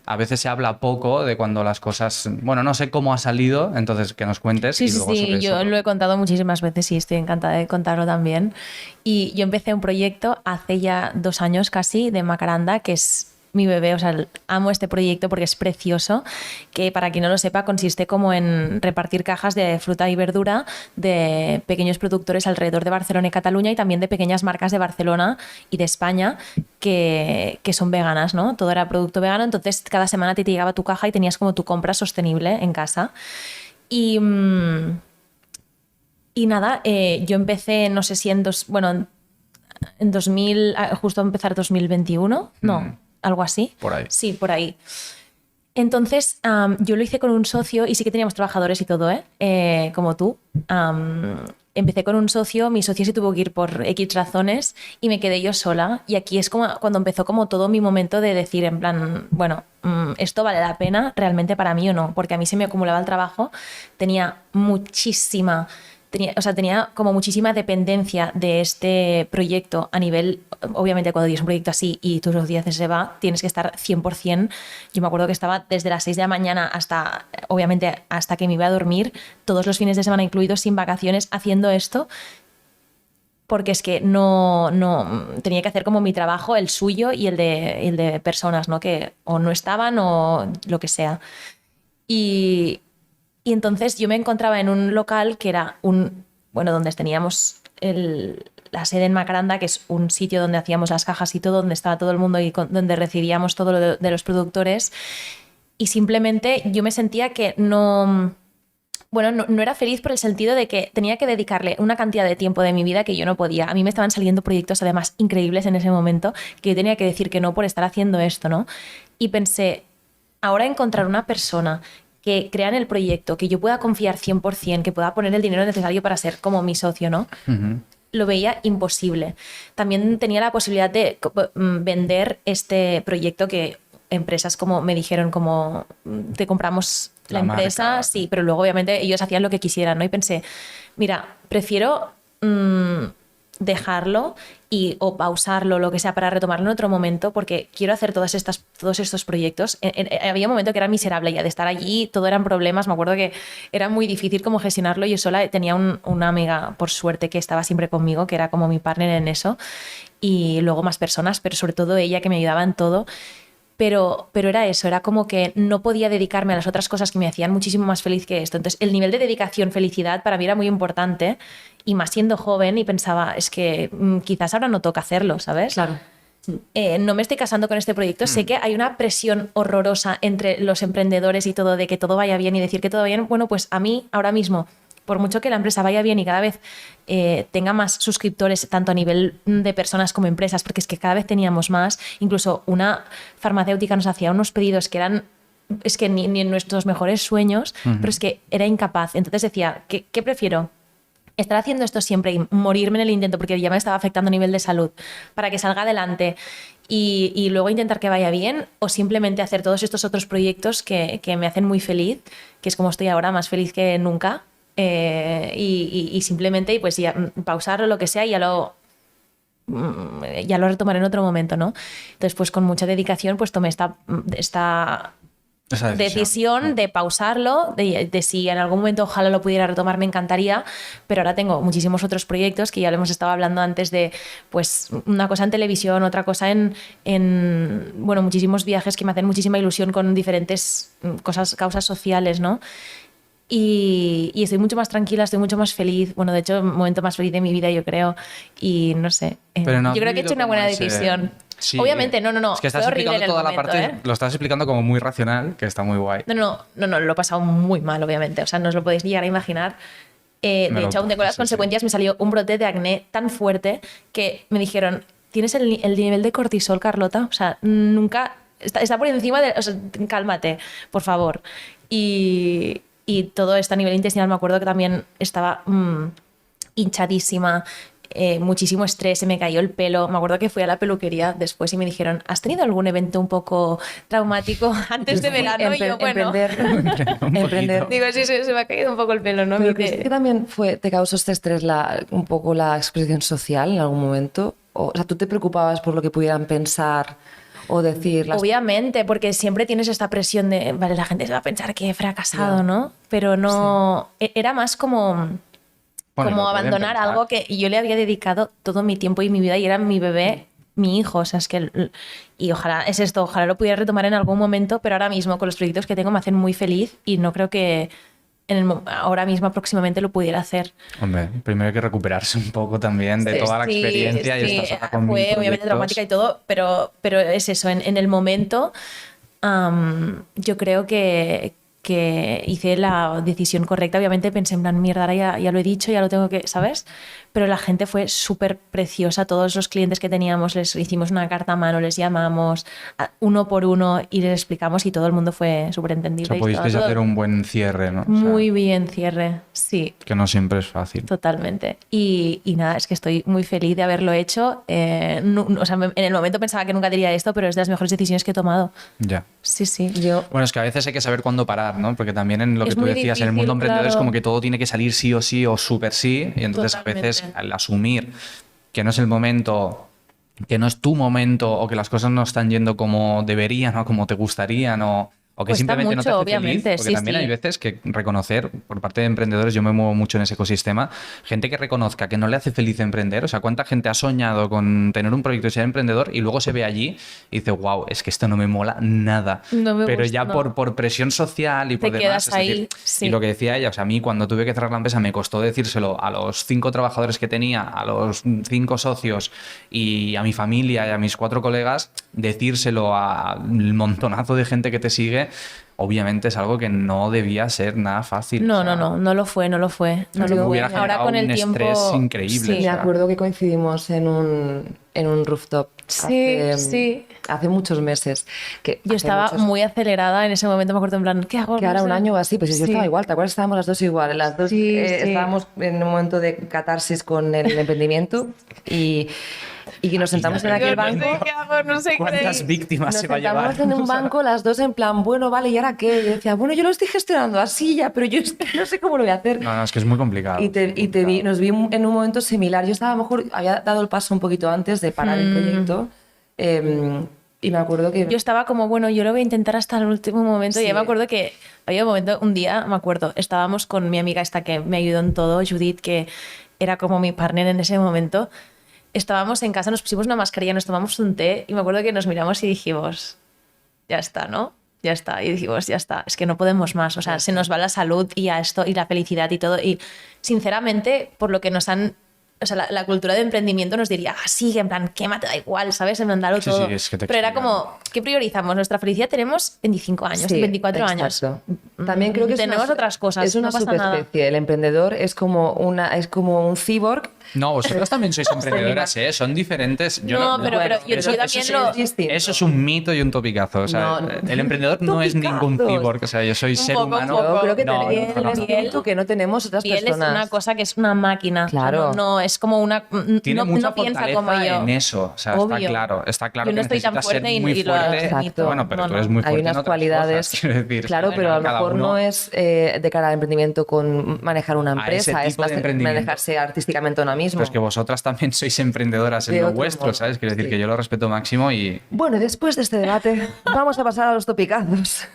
a veces se habla poco de cuando las cosas, bueno, no sé cómo ha salido, entonces que nos cuentes Sí, y sí, luego sobre sí, eso. yo lo he contado muchísimas veces y estoy encantada de contarlo también. Y yo empecé un proyecto hace ya 2 años casi de Macaranda, que es mi bebé, o sea, amo este proyecto porque es precioso, que para quien no lo sepa consiste como en repartir cajas de fruta y verdura de pequeños productores alrededor de Barcelona y Cataluña y también de pequeñas marcas de Barcelona y de España que son veganas, ¿no? Todo era producto vegano, entonces cada semana te llegaba tu caja y tenías como tu compra sostenible en casa. Y, y nada, yo empecé, no sé si en 2000, justo a empezar 2021, no, algo así. Por ahí. Sí, por ahí. Entonces, yo lo hice con un socio y sí que teníamos trabajadores y todo, como tú. Empecé con un socio, mi socio se tuvo que ir por X razones y me quedé yo sola. Y aquí es como cuando empezó como todo mi momento de decir en plan, bueno, ¿esto vale la pena realmente para mí o no? Porque a mí se me acumulaba el trabajo, tenía tenía como muchísima dependencia de este proyecto a nivel, obviamente cuando tienes un proyecto así y tus 2 días se va, tienes que estar 100%. Yo me acuerdo que estaba desde las 6 de la mañana hasta, obviamente, hasta que me iba a dormir, todos los fines de semana incluidos, sin vacaciones, haciendo esto, porque es que no tenía que hacer como mi trabajo, el suyo y el de personas, ¿no? Que o no estaban o lo que sea. Y entonces yo me encontraba en un local que era donde teníamos la sede en Macaranda, que es un sitio donde hacíamos las cajas y todo, donde estaba todo el mundo y donde recibíamos todo lo de los productores. Y simplemente yo me sentía que no Bueno, no era feliz por el sentido de que tenía que dedicarle una cantidad de tiempo de mi vida que yo no podía. A mí me estaban saliendo proyectos además increíbles en ese momento que yo tenía que decir que no por estar haciendo esto, ¿no? Y pensé, ahora encontrar una persona que crea en el proyecto, que yo pueda confiar 100%, que pueda poner el dinero necesario para ser como mi socio, ¿no? Lo veía imposible. También tenía la posibilidad de vender este proyecto que empresas como me dijeron, como te compramos la empresa, marca. sí, pero luego obviamente ellos hacían lo que quisieran, ¿no? Y pensé, mira, prefiero dejarlo o pausarlo, lo que sea, para retomarlo en otro momento, porque quiero hacer todos estos proyectos. Había un momento que era miserable ya de estar allí, todo eran problemas. Me acuerdo que era muy difícil como gestionarlo. Yo sola tenía una amiga, por suerte, que estaba siempre conmigo, que era como mi partner en eso, y luego más personas, pero sobre todo ella, que me ayudaba en todo. Pero era eso, era como que no podía dedicarme a las otras cosas que me hacían muchísimo más feliz que esto. Entonces, el nivel de dedicación, felicidad, para mí era muy importante, y más siendo joven, y pensaba, es que quizás ahora no toca hacerlo, ¿sabes? Claro. No me estoy casando con este proyecto. Sé que hay una presión horrorosa entre los emprendedores y todo, de que todo vaya bien y decir que todo vaya bien. Bueno, pues a mí ahora mismo, por mucho que la empresa vaya bien y cada vez tenga más suscriptores, tanto a nivel de personas como empresas, porque es que cada vez teníamos más, incluso una farmacéutica nos hacía unos pedidos que eran, es que ni en nuestros mejores sueños, pero es que era incapaz. Entonces decía, ¿qué prefiero? Estar haciendo esto siempre y morirme en el intento porque ya me estaba afectando a nivel de salud, para que salga adelante y luego intentar que vaya bien, o simplemente hacer todos estos otros proyectos que me hacen muy feliz, que es como estoy ahora, más feliz que nunca, y simplemente y pues ya pausarlo, lo que sea, y ya lo retomaré en otro momento, ¿no? Entonces, pues con mucha dedicación pues tomé esta Esa decisión de pausarlo, de si en algún momento ojalá lo pudiera retomar, me encantaría, pero ahora tengo muchísimos otros proyectos que ya lo hemos estado hablando antes, de pues una cosa en televisión, otra cosa bueno, muchísimos viajes que me hacen muchísima ilusión con diferentes causas sociales, ¿no? Y estoy mucho más tranquila, estoy mucho más feliz. Bueno, de hecho, el momento más feliz de mi vida, yo creo. Y no sé. Pero no has yo creo que he vivido hecho una como buena ese- decisión. Sí. Obviamente, no. Es que Fue estás horrible explicando en el toda la momento, parte, lo estás explicando como muy racional, que está muy guay. No, lo he pasado muy mal, obviamente. O sea, no os lo podéis llegar a imaginar. De hecho, aún tengo las consecuencias. Me salió un brote de acné tan fuerte que me dijeron, ¿tienes el nivel de cortisol, Carlota? O sea, nunca... Está por encima de... O sea, cálmate, por favor. Y todo esto a nivel intestinal, me acuerdo que también estaba hinchadísima, muchísimo estrés, se me cayó el pelo. Me acuerdo que fui a la peluquería después y me dijeron, ¿has tenido algún evento un poco traumático antes de verano? Y yo, bueno, Emprender. digo, sí, se me ha caído un poco el pelo, ¿no? ¿Pero Me crees dice, que también te causó este estrés un poco la exposición social en algún momento? O sea, ¿tú te preocupabas por lo que pudieran pensar o decir? Obviamente, porque siempre tienes esta presión de, vale, la gente se va a pensar que he fracasado, Ya. ¿no? Pero no, era más como... Bueno, como lo pueden abandonar pensar. algo que yo le había dedicado todo mi tiempo y mi vida, y era mi bebé, mi hijo. O sea, es que... Y ojalá, es esto, ojalá lo pudiera retomar en algún momento, pero ahora mismo con los proyectos que tengo me hacen muy feliz y no creo que ahora mismo próximamente lo pudiera hacer. Hombre, primero hay que recuperarse un poco también de toda la Sí, experiencia y sí, estás ahora con fue 1000 obviamente proyectos. traumática y todo, pero es eso, en el momento yo creo que hice la decisión correcta. Obviamente pensé en plan, mierda, ahora ya lo he dicho, ya lo tengo que, ¿sabes? Pero la gente fue súper preciosa. Todos los clientes que teníamos les hicimos una carta a mano, les llamamos uno por uno y les explicamos, y todo el mundo fue súper O entendido. sea, pudisteis hacer un buen cierre, ¿no? O sea, Muy bien cierre, sí. que no siempre es fácil. Totalmente. Y nada, es que estoy muy feliz de haberlo hecho. O sea, en el momento pensaba que nunca diría esto, pero es de las mejores decisiones que he tomado. Ya. Sí. Bueno, es que a veces hay que saber cuándo parar, ¿no? Porque también en lo que Es tú muy decías, en el difícil, mundo emprendedor es claro. como que todo tiene que salir sí o sí o súper sí. Y entonces Totalmente. a veces al asumir que no es el momento, que no es tu momento, o que las cosas no están yendo como deberían o como te gustarían, o que Cuesta simplemente no te mucho, hace feliz, obviamente, porque sí, también sí. hay veces que reconocer, por parte de emprendedores, yo me muevo mucho en ese ecosistema, gente que reconozca que no le hace feliz emprender. O sea, cuánta gente ha soñado con tener un proyecto y ser emprendedor y luego se ve allí y dice, wow, es que esto no me mola nada. No me Pero gusta, ya no. por presión social y por Te demás, quedas es decir, ahí, sí. y lo que decía ella, o sea, a mí cuando tuve que cerrar la empresa me costó decírselo a los 5 trabajadores que tenía, a los 5 socios y a mi familia y a mis 4 colegas, decírselo al montonazo de gente que te sigue. obviamente es algo que no debía ser nada fácil. No, o sea, no lo fue, no lo fue. No lo hubiera fue. Ahora generado con el un tiempo... estrés increíble. Sí. o sea. Me acuerdo que coincidimos en un rooftop Sí. hace muchos meses. Que Yo hace estaba muchos- muy acelerada en ese momento, me acuerdo en plan, ¿qué hago? Que No ahora un sé. año o así, pues yo Sí. estaba igual, ¿te acuerdas? Estábamos las dos igual, las dos Sí, sí. estábamos en un momento de catarsis con el emprendimiento y que nos sentamos en aquel banco. qué hago, no sé ¿Cuántas víctimas Nos se va a llevar? sentamos en un banco las dos en plan, bueno, vale, ¿y ahora qué? Y yo decía, bueno, yo lo estoy gestionando así ya, pero yo es que no sé cómo lo voy a hacer. No, es que es muy complicado. Nos vi en un momento similar. Yo estaba, a lo mejor, había dado el paso un poquito antes de parar el proyecto. Y me acuerdo que... Yo estaba como, bueno, yo lo voy a intentar hasta el último momento. Y Sí. ya me acuerdo que había un momento, un día, me acuerdo, estábamos con mi amiga esta que me ayudó en todo, Judith, que era como mi partner en ese momento. Estábamos en casa, nos pusimos una mascarilla, nos tomamos un té y me acuerdo que nos miramos y dijimos, ya está, ¿no? Ya está. Y dijimos, ya está, es que no podemos más. O sea, se nos va la salud y a esto y la felicidad y todo. Y sinceramente, por lo que nos han... O sea, la cultura de emprendimiento nos diría, sigue, en plan, quémate, da igual, ¿sabes? En plan, dalo Sí, todo. sí, es que te Pero era explican. como, ¿qué priorizamos? Nuestra felicidad tenemos 25 años, Sí, 24 años. exacto. También creo que Tenemos otras cosas, es una no pasa nada. subespecie. El emprendedor es como un cyborg. No, vosotros también sois emprendedoras, ¿eh? Son diferentes. No, pero yo eso, también eso lo... es distinto. Eso es un mito y un topicazo. O sea, No. el emprendedor no es ningún Topicazos. cyborg. O sea, yo soy ser poco, humano. poco. Yo creo que No, tenemos no, no, un no. espíritu que no tenemos otras Piel es personas. una cosa que es una máquina. Claro. O sea, no, es como una... Tiene no, mucha no piensa fortaleza como yo. en eso. O sea, Obvio. está claro Yo no que estoy tan necesitas fuerte ser muy y lo fuerte. Exacto. Bueno, pero No, tú no. eres muy fuerte Hay en unas otras cualidades, cosas, quiero decir, claro, pero a lo cada mejor uno- no es de cara al emprendimiento con manejar una A ese empresa, es tipo de emprendimiento. manejarse artísticamente a uno mismo. Pero es que vosotras también sois emprendedoras en De lo otro vuestro, modo, ¿sabes? Quiero decir sí. que yo lo respeto máximo y Bueno, después de este debate, vamos a pasar a los topicazos.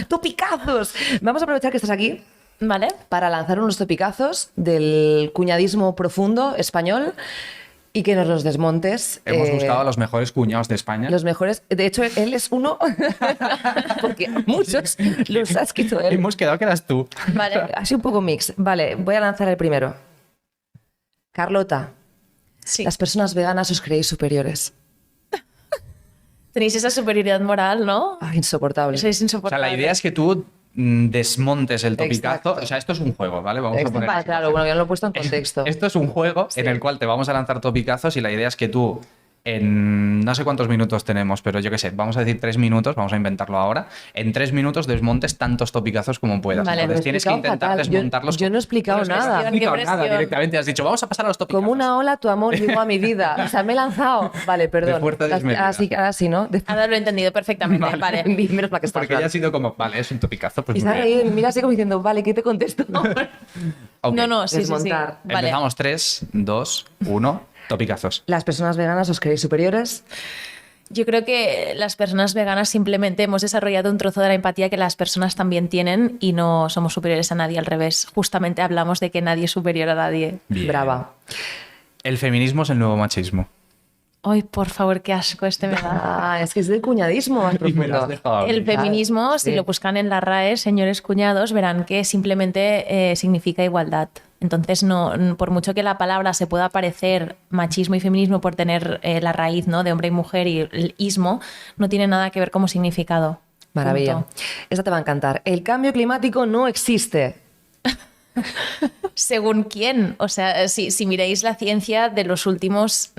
¡Topicazos! Vamos a aprovechar que estás aquí ¿Vale? para lanzar unos topicazos del cuñadismo profundo español y que nos los desmontes. hemos buscado a los mejores cuñados de España. Los mejores. De hecho, él es uno, porque muchos los ha escrito él. Hemos quedado que eras tú. Vale. Así un poco mix. Vale, voy a lanzar el primero. Carlota, Sí. las personas veganas os creéis superiores. Tenéis esa superioridad moral, ¿no? Ah, insoportable. Sois O sea, insoportables. la idea es que tú desmontes el topicazo. Exacto. O sea, esto es un juego, ¿vale? Vamos a Exacto. poner. Vale, claro, bueno, ya lo he puesto en contexto. Esto es un juego en el cual te vamos a lanzar topicazos y la idea es que tú en no sé cuántos minutos tenemos, pero yo qué sé, vamos a decir 3 minutos, vamos a inventarlo ahora. En 3 minutos desmontes tantos topicazos como puedas. Vale. Entonces Lo he tienes que explicado intentar fatal. Yo- desmontarlos. yo no he explicado es que nada. No has explicado Qué nada presión. directamente. Has dicho, vamos a pasar a los topicazos. Como una ola, tu amor llegó a mi vida. O sea, me he lanzado. Vale, perdón. De fuerza desmedida. Ahora sí, ¿no? Ahora lo he entendido perfectamente. Vale. Menos mal que estás Porque ya mal. ha sido como, vale, es un topicazo. Pues Y se muy ha bien. reído y mira así como diciendo, vale, ¿qué te contesto? Ok. No, no, sí, Desmontar. sí. Vale. Empezamos 3, 2, 1, topicazos. Las personas veganas os creéis superiores. Yo creo que las personas veganas simplemente hemos desarrollado un trozo de la empatía que las personas también tienen y no somos superiores a nadie, al revés. Justamente hablamos de que nadie es superior a nadie. Bien. Brava. El feminismo es el nuevo machismo. Ay, por favor, qué asco este me da. Ah, es que es del cuñadismo más Y me lo has profundo. dejado a mí. El feminismo, sí. si lo buscan en la RAE, señores cuñados, verán que simplemente significa igualdad. Entonces, por mucho que la palabra se pueda parecer machismo y feminismo por tener la raíz, ¿no?, de hombre y mujer y el ismo, no tiene nada que ver como significado. Maravilla. Punto. Esta te va a encantar. El cambio climático no existe. ¿Según quién? O sea, si miráis la ciencia de los últimos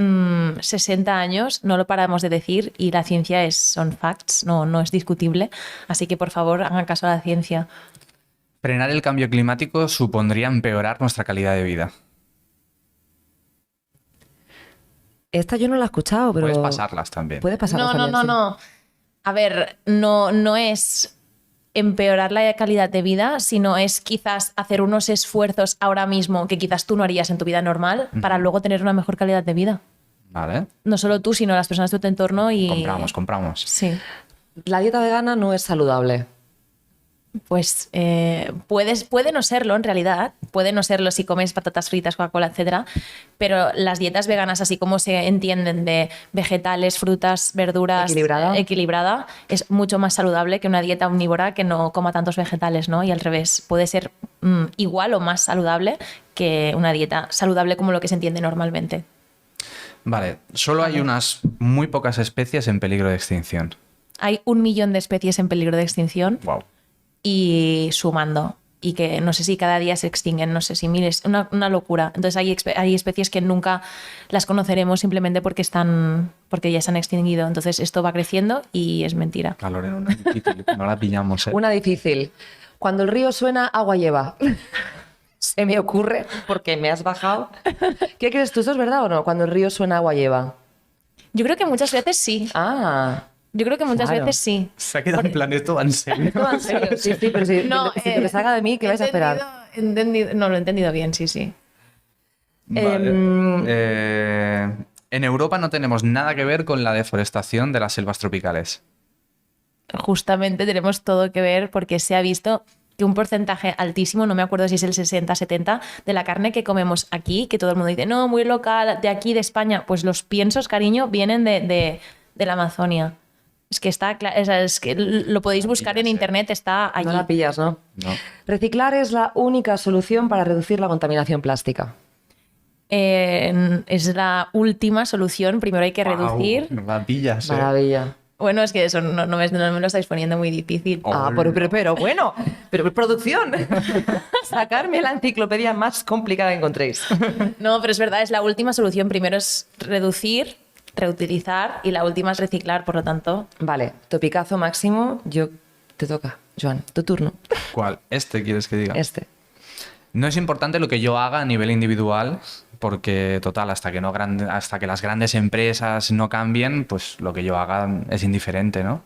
60 años, no lo paramos de decir y la ciencia son facts, no es discutible. Así que, por favor, hagan caso a la ciencia. Frenar el cambio climático supondría empeorar nuestra calidad de vida. Esta yo no la he escuchado, pero... Puedes pasarlas también. Puede pasarlas también, sí. No. A ver, no es empeorar la calidad de vida, sino es quizás hacer unos esfuerzos ahora mismo que quizás tú no harías en tu vida normal para luego tener una mejor calidad de vida. Vale. No solo tú, sino las personas de tu entorno y... Compramos. Sí. La dieta vegana no es saludable. Pues puede no serlo en realidad, puede no serlo si comes patatas fritas, Coca-Cola, etcétera, pero las dietas veganas, así como se entienden de vegetales, frutas, verduras, equilibrada, es mucho más saludable que una dieta omnívora que no coma tantos vegetales, ¿no? Y al revés, puede ser igual o más saludable que una dieta saludable como lo que se entiende normalmente. Vale, solo hay unas muy pocas especies en peligro de extinción. Hay 1 millón de especies en peligro de extinción. Wow. y sumando. Y que no sé si cada día se extinguen, no sé si miles, una locura. Entonces hay especies que nunca las conoceremos simplemente porque ya se han extinguido. Entonces esto va creciendo y es mentira. La Lorena, una difícil, no la pillamos, ¿eh? Una difícil. Cuando el río suena, agua lleva. Se me ocurre, porque me has bajado. ¿Qué crees tú? ¿Eso es verdad o no? Cuando el río suena, agua lleva. Yo creo que muchas veces sí. Ah, Yo creo que muchas Claro. veces sí. Se ha quedado en plan, esto va en serio. no, en serio. Sí, sí, pero si, si te salga de mí, ¿qué vais a esperar? No, lo he entendido bien, sí, sí. Vale. En Europa no tenemos nada que ver con la deforestación de las selvas tropicales. Justamente tenemos todo que ver porque se ha visto que un porcentaje altísimo, no me acuerdo si es el 60-70, de la carne que comemos aquí, que todo el mundo dice, no, muy local, de aquí, de España, pues los piensos, cariño, vienen de la Amazonia. Es que es que lo podéis buscar en internet, está allí. No la pillas, ¿no? No. Reciclar es la única solución para reducir la contaminación plástica. Es la última solución. Primero hay que reducir. No la pillas, ¿eh? Maravilla. Bueno, es que eso no me lo estáis poniendo muy difícil. Ah, pero bueno, pero producción. Sacarme la enciclopedia más complicada que encontréis. No, pero es verdad, es la última solución. Primero es reducir, reutilizar y la última es reciclar, por lo tanto. Vale, topicazo máximo, te toca, Joan, tu turno. ¿Cuál? ¿Este quieres que diga? Este. No es importante lo que yo haga a nivel individual, porque total, hasta que las grandes empresas no cambien, pues lo que yo haga es indiferente, ¿no?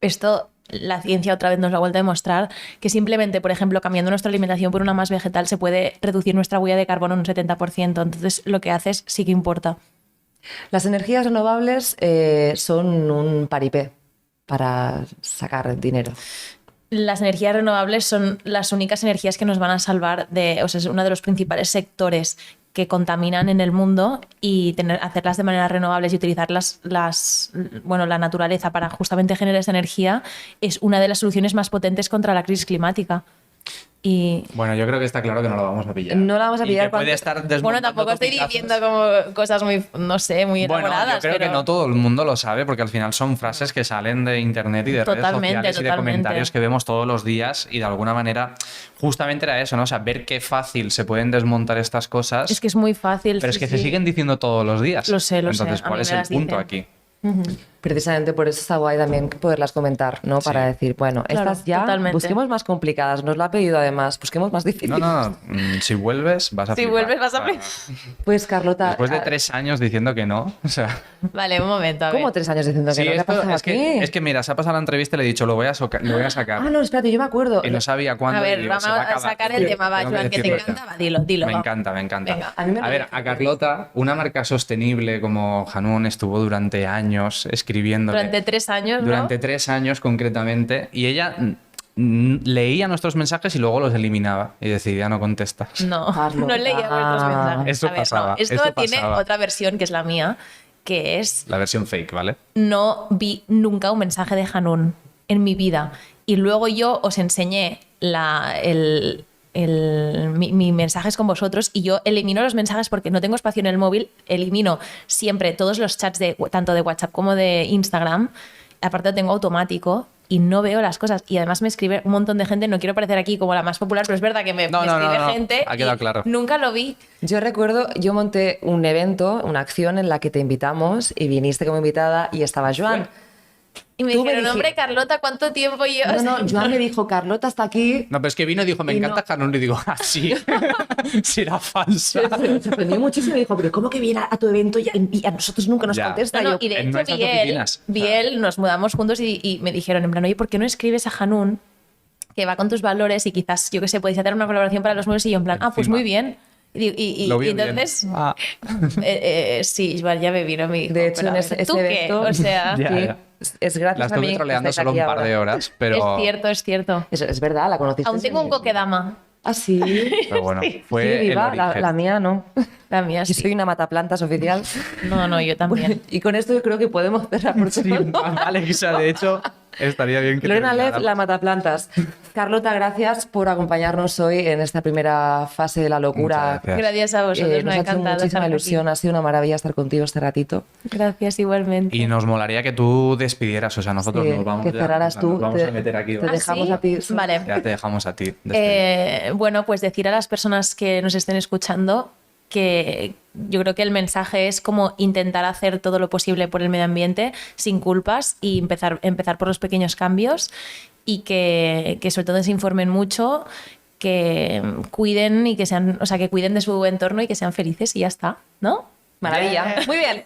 Esto, la ciencia otra vez nos lo ha vuelto a demostrar, que simplemente, por ejemplo, cambiando nuestra alimentación por una más vegetal se puede reducir nuestra huella de carbono en un 70%. Entonces, lo que haces sí que importa. Las energías renovables son un paripé para sacar dinero. Las energías renovables son las únicas energías que nos van a salvar o sea, es uno de los principales sectores que contaminan en el mundo y hacerlas de manera renovables y utilizar la naturaleza para justamente generar esa energía es una de las soluciones más potentes contra la crisis climática. Y Bueno, yo creo que está claro que no lo vamos a pillar. No la vamos a Y pillar que puede cuando- estar bueno, desmontando tampoco estoy topicazos. diciendo como cosas muy, no sé, muy Bueno, elaboradas. yo creo pero que no todo el mundo lo sabe, porque al final son frases que salen de internet y de redes Totalmente, sociales y de totalmente. comentarios que vemos todos los días, y de alguna manera justamente era eso, ¿no? O sea, ver qué fácil se pueden desmontar estas cosas, es que es muy fácil. pero es sí, que se sí. siguen diciendo todos los días. Lo sé, lo sé. Entonces, A ¿cuál mí es me el las punto dicen. aquí? Precisamente por eso está guay también poderlas comentar, ¿no? Para decir, bueno, Claro, estas ya totalmente. busquemos más complicadas, nos lo ha pedido además, busquemos más difíciles. No, si vuelves vas a Si flipar. vuelves vas a O sea, flipar. Pues Carlota, Después de 3 años diciendo que no, o sea... Vale, un momento, a ver. ¿cómo 3 años diciendo que Sí, no? ¿Qué ha esto- pasado es, aquí? es que mira, se ha pasado la entrevista y le he dicho, lo voy a sacar. Ah, no, espérate, yo me acabar. Y no sabía cuándo. A ver, y digo, vamos se va a acabar. sacar el tema, va, Tengo Joan, que te decirlo encanta, ya. va, dilo, Me va. encanta, me encanta. Venga. A mí me A ver, parece- a Carlota, una marca sostenible como Hanun estuvo durante años escribiéndole. Durante 3 años, ¿no? Durante 3 años concretamente. Y ella leía nuestros mensajes y luego los eliminaba. Y decidía no contestar. No, Carlota. no leía vuestros mensajes. Esto A ver, pasaba, no, esto esto tiene pasaba. otra versión que es la mía, que es La versión fake, ¿vale? no vi nunca un mensaje de Hanun en mi vida. Y luego yo os enseñé mi mensajes con vosotros y yo elimino los mensajes porque no tengo espacio en el móvil, elimino siempre todos los chats tanto de WhatsApp como de Instagram, aparte lo tengo automático y no veo las cosas. Y además me escribe un montón de gente, no quiero parecer aquí como la más popular, pero es verdad que me No, no, escribe no, no. gente Ha quedado y claro. nunca lo vi. Yo recuerdo, yo monté un evento, una acción en la que te invitamos y viniste como invitada y estaba Joan. Y me Tú me dijeron, dijiste- hombre, Carlota, ¿cuánto tiempo yo? No, Joan me dijo, Carlota está aquí. No, pero es que vino y dijo, me Y encanta Hanun. Y digo, ah, sí. Si era falsa. Me sorprendió muchísimo y dijo, pero ¿cómo que viene a tu evento y a nosotros nunca nos Ya. contesta? No, no, Yo, y de en hecho nuestras vi oficinas. él, nos mudamos juntos y me dijeron en plan, oye, ¿por qué no escribes a Hanun que va con tus valores y quizás, yo qué sé, podéis hacer una colaboración para los muebles? Y yo en plan, ah, pues Encima. muy bien. Y Lo vi bien. entonces, Ah. sí, Iván ya me vino, me dijo, de hecho, pero en a ese, ver, ese ¿tú qué? evento, O sea, Ya, sí, ya. es gracias La a estuve mí que troleando estáis solo un aquí par de ahora. horas, pero... es cierto. Es verdad, la conociste. Aún tengo un coquedama. Ah, sí. Pero bueno, fue Sigue el viva, origen. la mía no. La mía Yo sí. soy una mataplantas oficial. No, yo también. Y con esto yo creo que podemos cerrar por Sí, todo. vale, o sea, de hecho, Estaría bien que Lorena Lev, termináramos. la mataplantas. Carlota, gracias por acompañarnos hoy en esta primera fase de la locura. Muchas Gracias a vosotros, me Nos ha ha hecho encantado muchísima estar ilusión, ha sido una maravilla estar contigo este ratito. aquí. Gracias igualmente. Y nos molaría que tú despidieras, o sea, nosotros Sí, nos vamos que ya, cerraras o sea, tú, nos vamos te- a meter aquí. te ¿Ah, dejamos sí? a ti. Vale. Ya te dejamos a ti. despedir. Bueno, pues decir a las personas que nos estén escuchando que yo creo que el mensaje es como intentar hacer todo lo posible por el medio ambiente sin culpas y empezar por los pequeños cambios y que sobre todo se informen mucho, que cuiden y que sean, o sea, que cuiden de su entorno y que sean felices y ya está, ¿no? Maravilla. Muy bien.